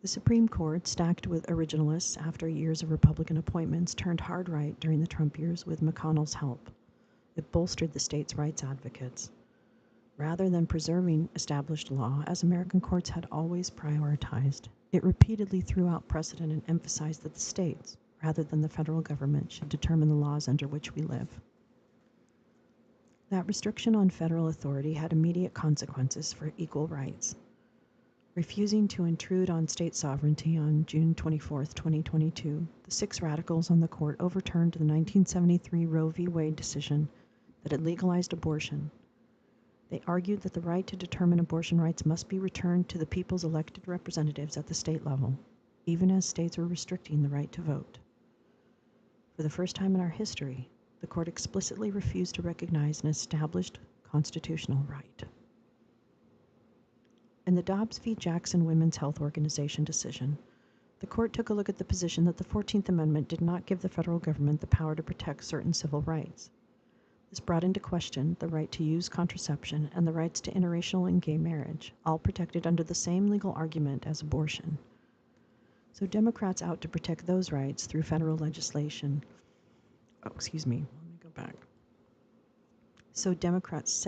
The Supreme Court, stacked with originalists after years of Republican appointments, turned hard right during the Trump years with McConnell's help. It bolstered the states' rights advocates. Rather than preserving established law, as American courts had always prioritized, it repeatedly threw out precedent and emphasized that the states, rather than the federal government, should determine the laws under which we live. That restriction on federal authority had immediate consequences for equal rights. Refusing to intrude on state sovereignty on June 24, 2022, the 6 radicals on the court overturned the 1973 Roe v. Wade decision that had legalized abortion. They argued that the right to determine abortion rights must be returned to the people's elected representatives at the state level, even as states were restricting the right to vote. For the first time in our history, the court explicitly refused to recognize an established constitutional right. In the Dobbs v. Jackson Women's Health Organization decision, the court took a look at the position that the 14th Amendment did not give the federal government the power to protect certain civil rights. This brought into question the right to use contraception and the rights to interracial and gay marriage, all protected under the same legal argument as abortion. So Democrats out to protect those rights through federal legislation. So Democrats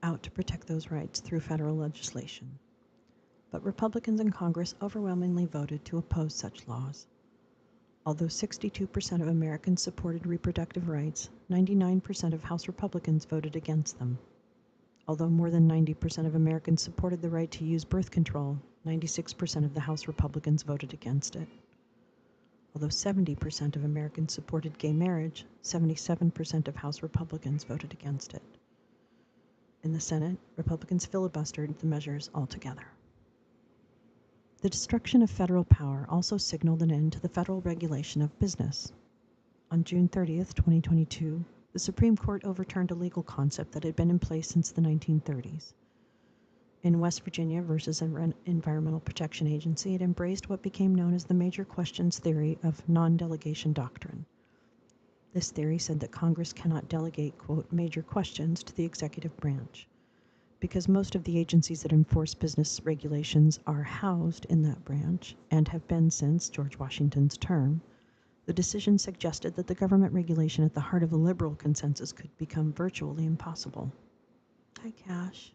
out to protect those rights through federal legislation. But Republicans in Congress overwhelmingly voted to oppose such laws. Although 62% of Americans supported reproductive rights, 99% of House Republicans voted against them. Although more than 90% of Americans supported the right to use birth control, 96% of the House Republicans voted against it. Although 70% of Americans supported gay marriage, 77% of House Republicans voted against it. In the Senate, Republicans filibustered the measures altogether. The destruction of federal power also signaled an end to the federal regulation of business. On June 30th, 2022, the Supreme Court overturned a legal concept that had been in place since the 1930s. In West Virginia versus Environmental Protection Agency, it embraced what became known as the major questions theory of non-delegation doctrine. This theory said that Congress cannot delegate, quote, major questions to the executive branch. Because most of the agencies that enforce business regulations are housed in that branch and have been since George Washington's term, the decision suggested that the government regulation at the heart of a liberal consensus could become virtually impossible. Hi, Cash.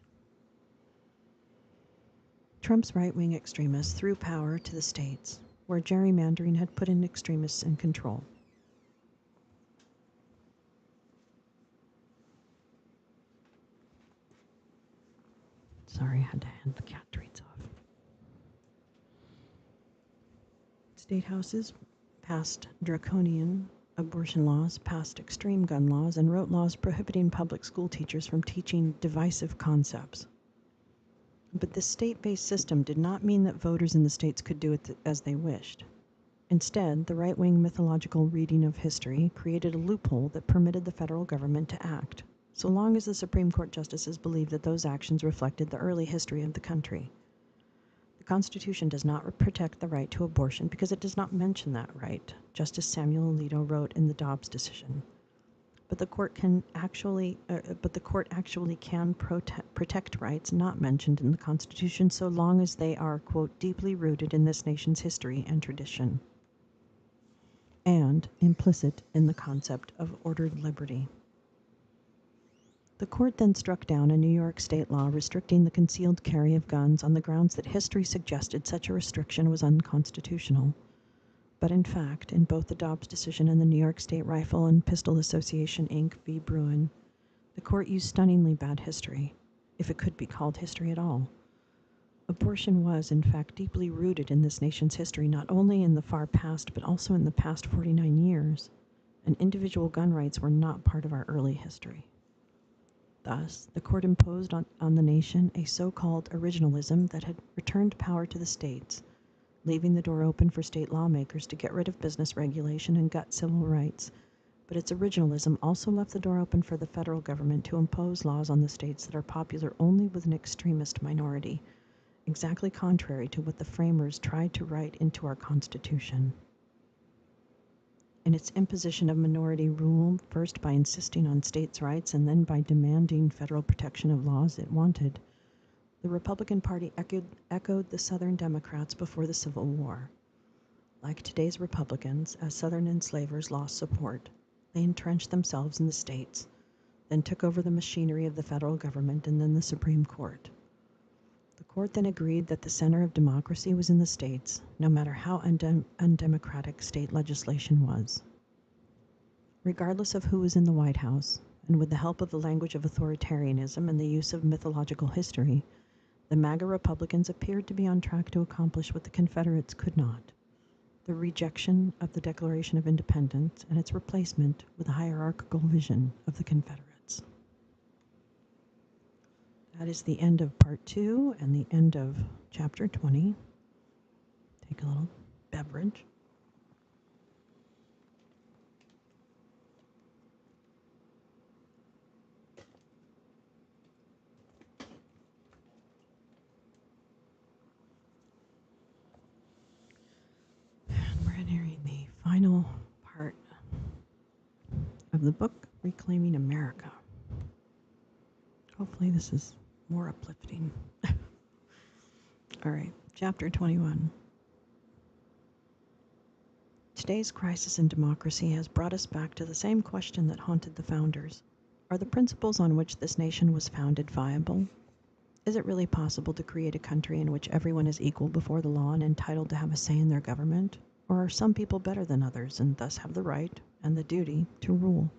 Trump's right-wing extremists threw power to the states, where gerrymandering had put in extremists in control. Sorry, I had to hand the cat treats off. State houses passed draconian abortion laws, passed extreme gun laws, and wrote laws prohibiting public school teachers from teaching divisive concepts. But this state-based system did not mean that voters in the states could do it as they wished. Instead, the right-wing mythological reading of history created a loophole that permitted the federal government to act, so long as the Supreme Court justices believed that those actions reflected the early history of the country. The The Constitution does not protect the right to abortion because it does not mention that right, Justice Samuel Alito wrote in the Dobbs decision. But the court actually can protect rights not mentioned in the Constitution so long as they are, quote, deeply rooted in this nation's history and tradition, and implicit in the concept of ordered liberty. The court then struck down a New York state law restricting the concealed carry of guns on the grounds that history suggested such a restriction was unconstitutional. But in fact, in both the Dobbs decision and the New York State Rifle and Pistol Association, Inc. v. Bruin, the court used stunningly bad history, if it could be called history at all. Abortion was, in fact, deeply rooted in this nation's history, not only in the far past, but also in the past 49 years, and individual gun rights were not part of our early history. Thus, the court imposed on the nation a so-called originalism that had returned power to the states, leaving the door open for state lawmakers to get rid of business regulation and gut civil rights. But its originalism also left the door open for the federal government to impose laws on the states that are popular only with an extremist minority, exactly contrary to what the framers tried to write into our Constitution. In its imposition of minority rule, first by insisting on states' rights and then by demanding federal protection of laws it wanted, the Republican Party echoed the Southern Democrats before the Civil War. Like today's Republicans, as Southern enslavers lost support, they entrenched themselves in the states, then took over the machinery of the federal government and then the Supreme Court. The court then agreed that the center of democracy was in the states, no matter how undemocratic state legislation was. Regardless of who was in the White House, and with the help of the language of authoritarianism and the use of mythological history, the MAGA Republicans appeared to be on track to accomplish what the Confederates could not: the rejection of the Declaration of Independence and its replacement with a hierarchical vision of the Confederates. That is the end of part 2 and the end of chapter 20. Take a little beverage. And we're entering the final part of the book, Reclaiming America. Hopefully this is more uplifting. All right, chapter 21. Today's crisis in democracy has brought us back to the same question that haunted the founders. Are the principles on which this nation was founded viable? Is it really possible to create a country in which everyone is equal before the law and entitled to have a say in their government? Or are some people better than others and thus have the right and the duty to rule?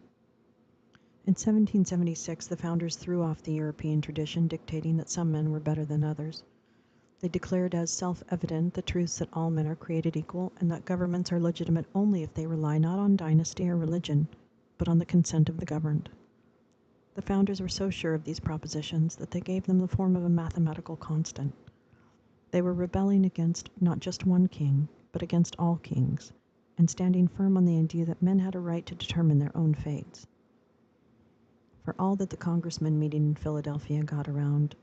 In 1776, the founders threw off the European tradition dictating that some men were better than others. They declared as self-evident the truths that all men are created equal and that governments are legitimate only if they rely not on dynasty or religion, but on the consent of the governed. The founders were so sure of these propositions that they gave them the form of a mathematical constant. They were rebelling against not just one king, but against all kings, and standing firm on the idea that men had a right to determine their own fates. For all that the congressmen meeting in Philadelphia got around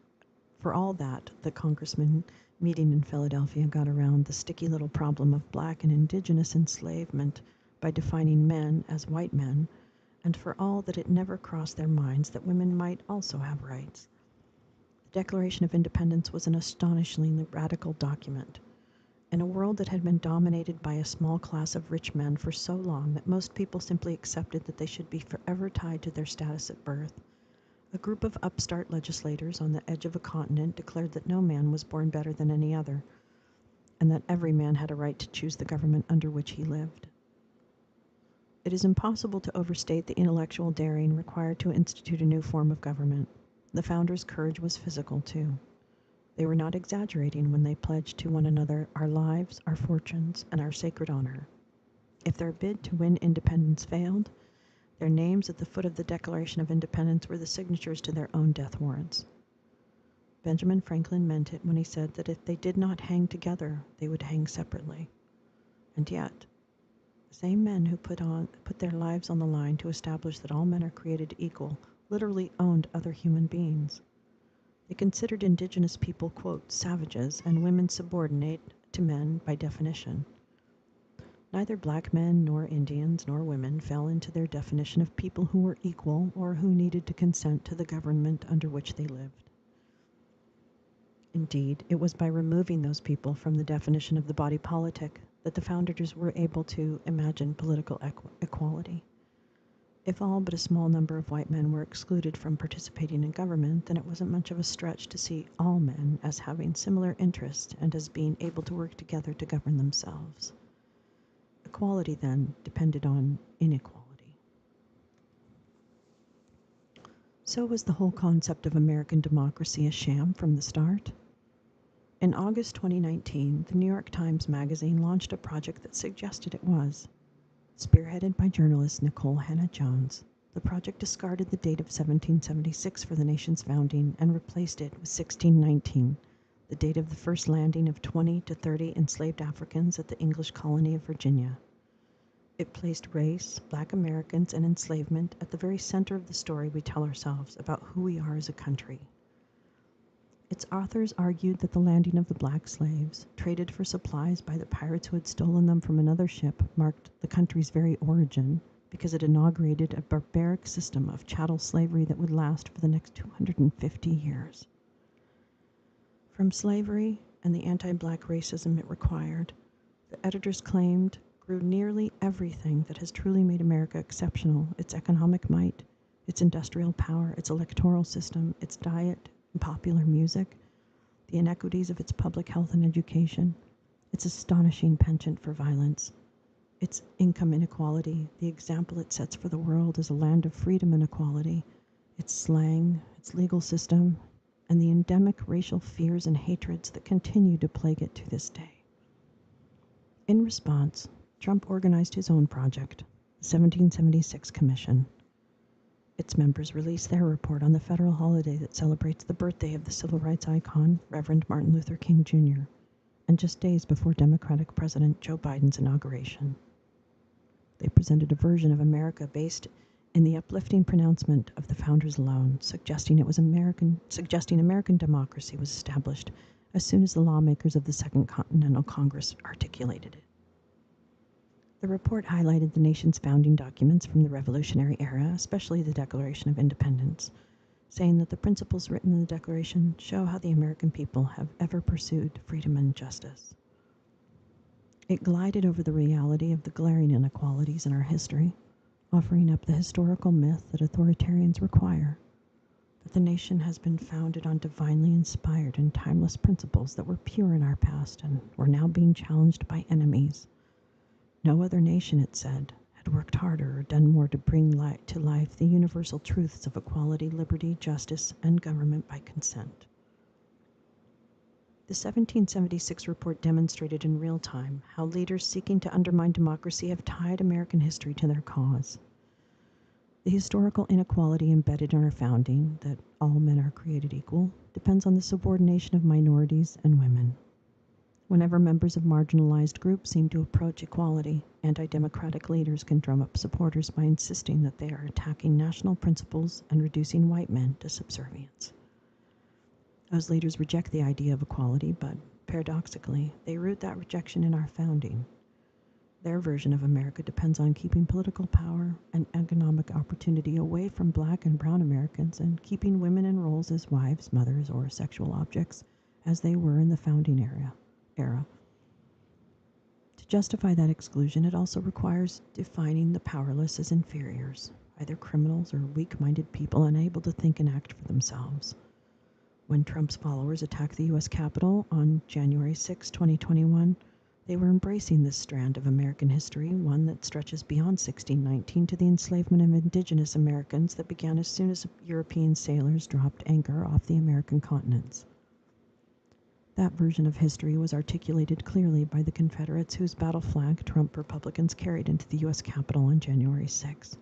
the sticky little problem of black and indigenous enslavement by defining men as white men, and for all that it never crossed their minds that women might also have rights. The Declaration of Independence was an astonishingly radical document. In a world that had been dominated by a small class of rich men for so long that most people simply accepted that they should be forever tied to their status at birth, a group of upstart legislators on the edge of a continent declared that no man was born better than any other, and that every man had a right to choose the government under which he lived. It is impossible to overstate the intellectual daring required to institute a new form of government. The founders' courage was physical, too. They were not exaggerating when they pledged to one another our lives, our fortunes, and our sacred honor. If their bid to win independence failed, their names at the foot of the Declaration of Independence were the signatures to their own death warrants. Benjamin Franklin meant it when he said that if they did not hang together, they would hang separately. And yet, the same men who put their lives on the line to establish that all men are created equal literally owned other human beings. It considered indigenous people, quote, savages and women subordinate to men by definition. Neither black men nor Indians nor women fell into their definition of people who were equal or who needed to consent to the government under which they lived. Indeed, it was by removing those people from the definition of the body politic that the founders were able to imagine political equality. If all but a small number of white men were excluded from participating in government, then it wasn't much of a stretch to see all men as having similar interests and as being able to work together to govern themselves. Equality, then, depended on inequality. So was the whole concept of American democracy a sham from the start? In August 2019, the New York Times Magazine launched a project that suggested it was. Spearheaded by journalist Nicole Hannah-Jones, the project discarded the date of 1776 for the nation's founding and replaced it with 1619, the date of the first landing of 20 to 30 enslaved Africans at the English colony of Virginia. It placed race, Black Americans, and enslavement at the very center of the story we tell ourselves about who we are as a country. Its authors argued that the landing of the black slaves, traded for supplies by the pirates who had stolen them from another ship, marked the country's very origin because it inaugurated a barbaric system of chattel slavery that would last for the next 250 years. From slavery and the anti-black racism it required, the editors claimed grew nearly everything that has truly made America exceptional: its economic might, its industrial power, its electoral system, its diet and popular music, the inequities of its public health and education, its astonishing penchant for violence, its income inequality, the example it sets for the world as a land of freedom and equality, its slang, its legal system, and the endemic racial fears and hatreds that continue to plague it to this day. In response, Trump organized his own project, the 1776 Commission. Its members released their report on the federal holiday that celebrates the birthday of the civil rights icon, Reverend Martin Luther King Jr., and just days before Democratic President Joe Biden's inauguration. They presented a version of America based in the uplifting pronouncement of the founders alone, suggesting American democracy was established as soon as the lawmakers of the Second Continental Congress articulated it. The report highlighted the nation's founding documents from the Revolutionary era, especially the Declaration of Independence, saying that the principles written in the Declaration show how the American people have ever pursued freedom and justice. It glided over the reality of the glaring inequalities in our history, offering up the historical myth that authoritarians require, that the nation has been founded on divinely inspired and timeless principles that were pure in our past and were now being challenged by enemies. No other nation, it said, had worked harder or done more to bring to life the universal truths of equality, liberty, justice, and government by consent. The 1776 report demonstrated in real time how leaders seeking to undermine democracy have tied American history to their cause. The historical inequality embedded in our founding, that all men are created equal, depends on the subordination of minorities and women. Whenever members of marginalized groups seem to approach equality, anti-democratic leaders can drum up supporters by insisting that they are attacking national principles and reducing white men to subservience. Those leaders reject the idea of equality, but paradoxically, they root that rejection in our founding. Their version of America depends on keeping political power and economic opportunity away from Black and brown Americans and keeping women in roles as wives, mothers, or sexual objects as they were in the founding era. To justify that exclusion, it also requires defining the powerless as inferiors, either criminals or weak-minded people unable to think and act for themselves. When Trump's followers attacked the U.S. Capitol on January 6, 2021, they were embracing this strand of American history, one that stretches beyond 1619 to the enslavement of indigenous Americans that began as soon as European sailors dropped anchor off the American continents. That version of history was articulated clearly by the Confederates whose battle flag Trump Republicans carried into the U.S. Capitol on January 6.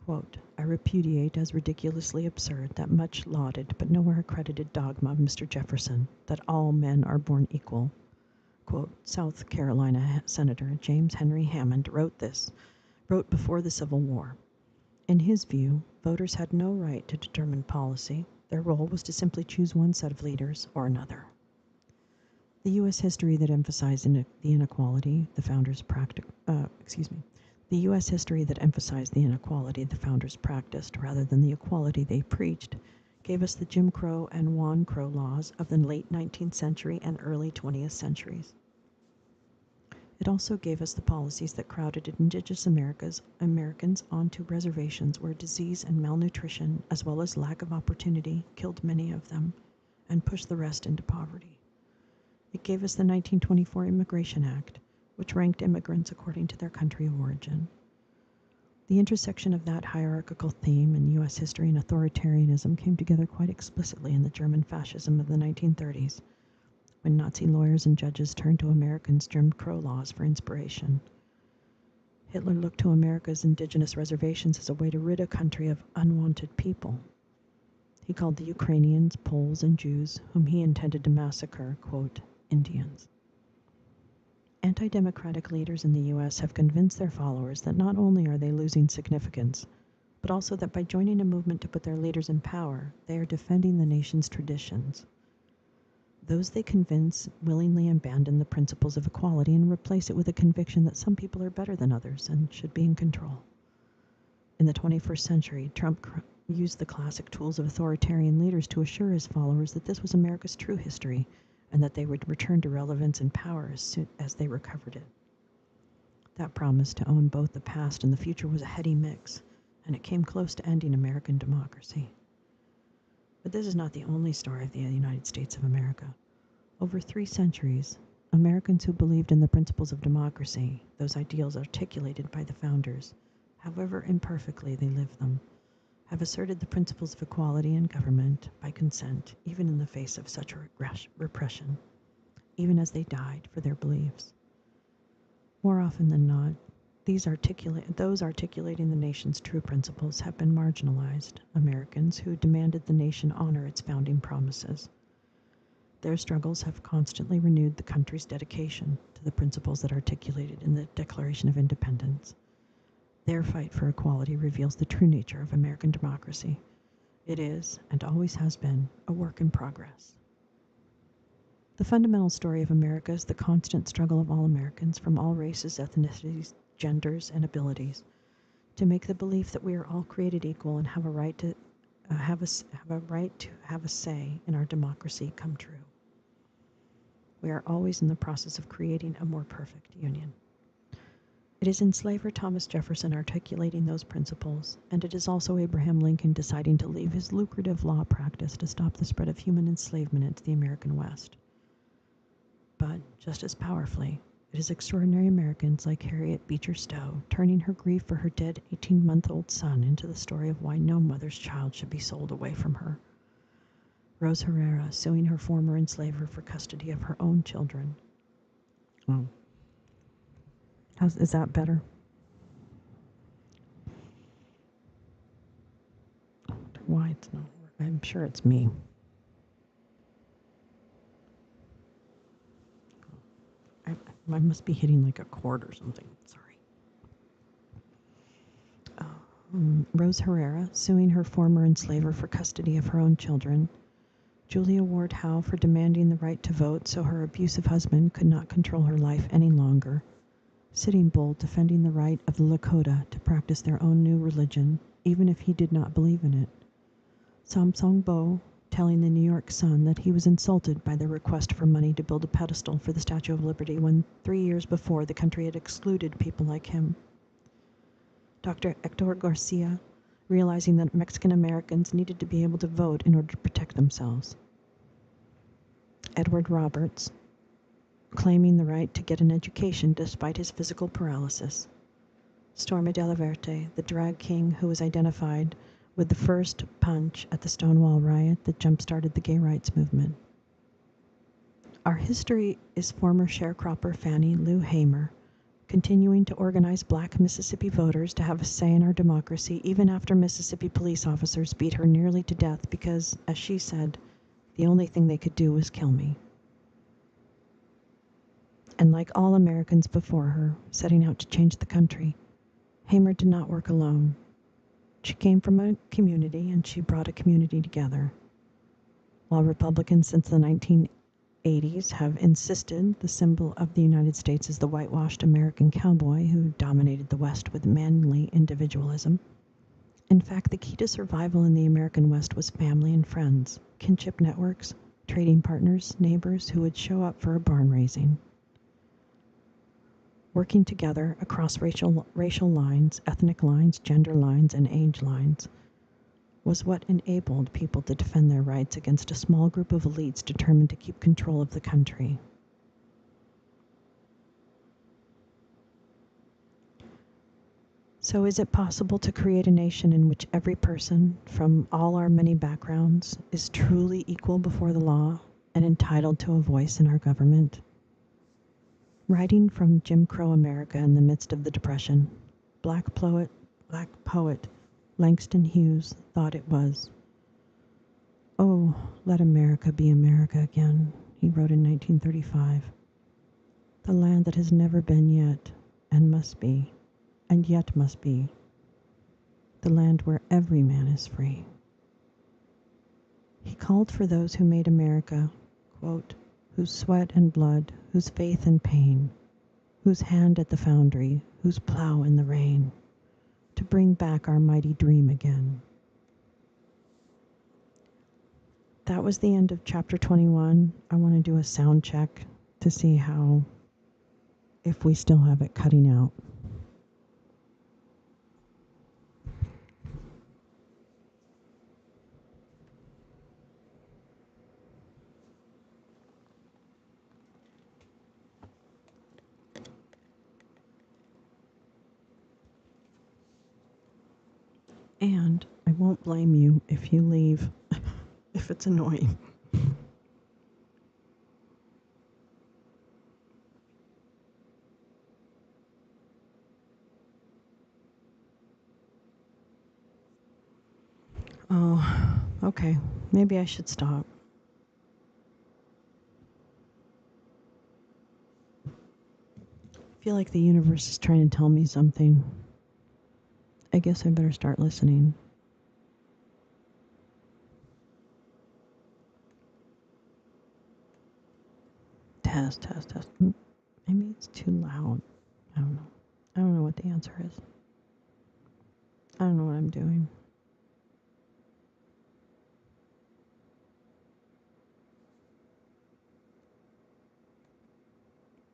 Quote, I repudiate as ridiculously absurd that much lauded but nowhere accredited dogma of Mr. Jefferson, that all men are born equal. Quote, South Carolina Senator James Henry Hammond wrote before the Civil War. In his view, voters had no right to determine policy, Their role was to simply choose one set of leaders or another. The U.S. history that emphasized the inequality the founders the U.S. history that emphasized the inequality the founders practiced rather than the equality they preached gave us the Jim Crow and Juan Crow laws of the late 19th century and early 20th centuries. It also gave us the policies that crowded indigenous Americans onto reservations where disease and malnutrition, as well as lack of opportunity, killed many of them and pushed the rest into poverty. It gave us the 1924 Immigration Act, which ranked immigrants according to their country of origin. The intersection of that hierarchical theme in U.S. history and authoritarianism came together quite explicitly in the German fascism of the 1930s, when Nazi lawyers and judges turned to Americans' Jim Crow laws for inspiration. Hitler looked to America's indigenous reservations as a way to rid a country of unwanted people. He called the Ukrainians, Poles, and Jews, whom he intended to massacre, quote, Indians. Anti-democratic leaders in the U.S. have convinced their followers that not only are they losing significance, but also that by joining a movement to put their leaders in power, they are defending the nation's traditions. Those they convince willingly abandon the principles of equality and replace it with a conviction that some people are better than others and should be in control. In the 21st century, Trump used the classic tools of authoritarian leaders to assure his followers that this was America's true history and that they would return to relevance and power as soon as they recovered it. That promise to own both the past and the future was a heady mix, and it came close to ending American democracy. But this is not the only story of the United States of America. Over 3 centuries, Americans who believed in the principles of democracy, those ideals articulated by the founders, however imperfectly they lived them, have asserted the principles of equality in government by consent, even in the face of such repression, even as they died for their beliefs. More often than not, those articulating the nation's true principles have been marginalized Americans who demanded the nation honor its founding promises. Their struggles have constantly renewed the country's dedication to the principles that articulated in the Declaration of Independence. Their fight for equality reveals the true nature of American democracy. It is, and always has been, a work in progress. The fundamental story of America is the constant struggle of all Americans from all races, ethnicities, genders, and abilities to make the belief that we are all created equal and have a right to have a say in our democracy come true. We are always in the process of creating a more perfect union. It is enslaver Thomas Jefferson articulating those principles, and it is also Abraham Lincoln deciding to leave his lucrative law practice to stop the spread of human enslavement into the American West. But, just as powerfully, it is extraordinary Americans like Harriet Beecher Stowe turning her grief for her dead 18-month-old son into the story of why no mother's child should be sold away from her. Rose Herrera suing her former enslaver for custody of her own children. Oh. Is that better? I wonder why it's not working. I'm sure it's me. I must be hitting like a chord or something. Sorry. Rose Herrera suing her former enslaver for custody of her own children. Julia Ward Howe for demanding the right to vote so her abusive husband could not control her life any longer. Sitting Bull defending the right of the Lakota to practice their own new religion, even if he did not believe in it. Samsung Bo telling the New York Sun that he was insulted by their request for money to build a pedestal for the Statue of Liberty when 3 years before the country had excluded people like him. Dr. Hector Garcia realizing that Mexican Americans needed to be able to vote in order to protect themselves. Edward Roberts claiming the right to get an education despite his physical paralysis. Stormy Delaverte, the drag king who was identified with the first punch at the Stonewall riot that jump-started the gay rights movement. Our history is former sharecropper Fannie Lou Hamer, continuing to organize black Mississippi voters to have a say in our democracy even after Mississippi police officers beat her nearly to death because, as she said, the only thing they could do was kill me. And like all Americans before her, setting out to change the country, Hamer did not work alone. She came from a community and she brought a community together. While Republicans since the 1980s have insisted the symbol of the United States is the whitewashed American cowboy who dominated the West with manly individualism. In fact, the key to survival in the American West was family and friends, kinship networks, trading partners, neighbors who would show up for a barn raising. Working together across racial lines, ethnic lines, gender lines, and age lines was what enabled people to defend their rights against a small group of elites determined to keep control of the country. So is it possible to create a nation in which every person, from all our many backgrounds, is truly equal before the law and entitled to a voice in our government? Writing from Jim Crow America in the midst of the Depression, black poet Langston Hughes thought it was. "Oh, let America be America again," he wrote in 1935. "The land that has never been yet, and must be, and yet must be. The land where every man is free." He called for those who made America, quote, "whose sweat and blood, whose faith and pain, whose hand at the foundry, whose plow in the rain, to bring back our mighty dream again." That was the end of chapter 21. I want to do a sound check to see if we still have it cutting out. And I won't blame you if you leave, if it's annoying. Oh, okay. Maybe I should stop. I feel like the universe is trying to tell me something. I guess I better start listening. Test. Maybe it's too loud. I don't know. I don't know what the answer is. I don't know what I'm doing.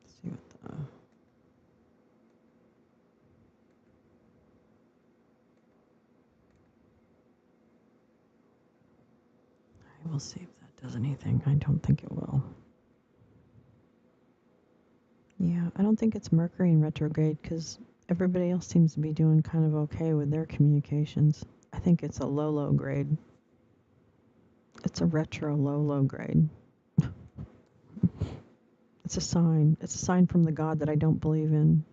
Let's see what the... I will see if that does anything. I don't think it will. Yeah, I don't think it's Mercury in retrograde because everybody else seems to be doing kind of okay with their communications. I think it's a Lolo grade. It's a retro Lolo grade. It's a sign. It's a sign from the God that I don't believe in.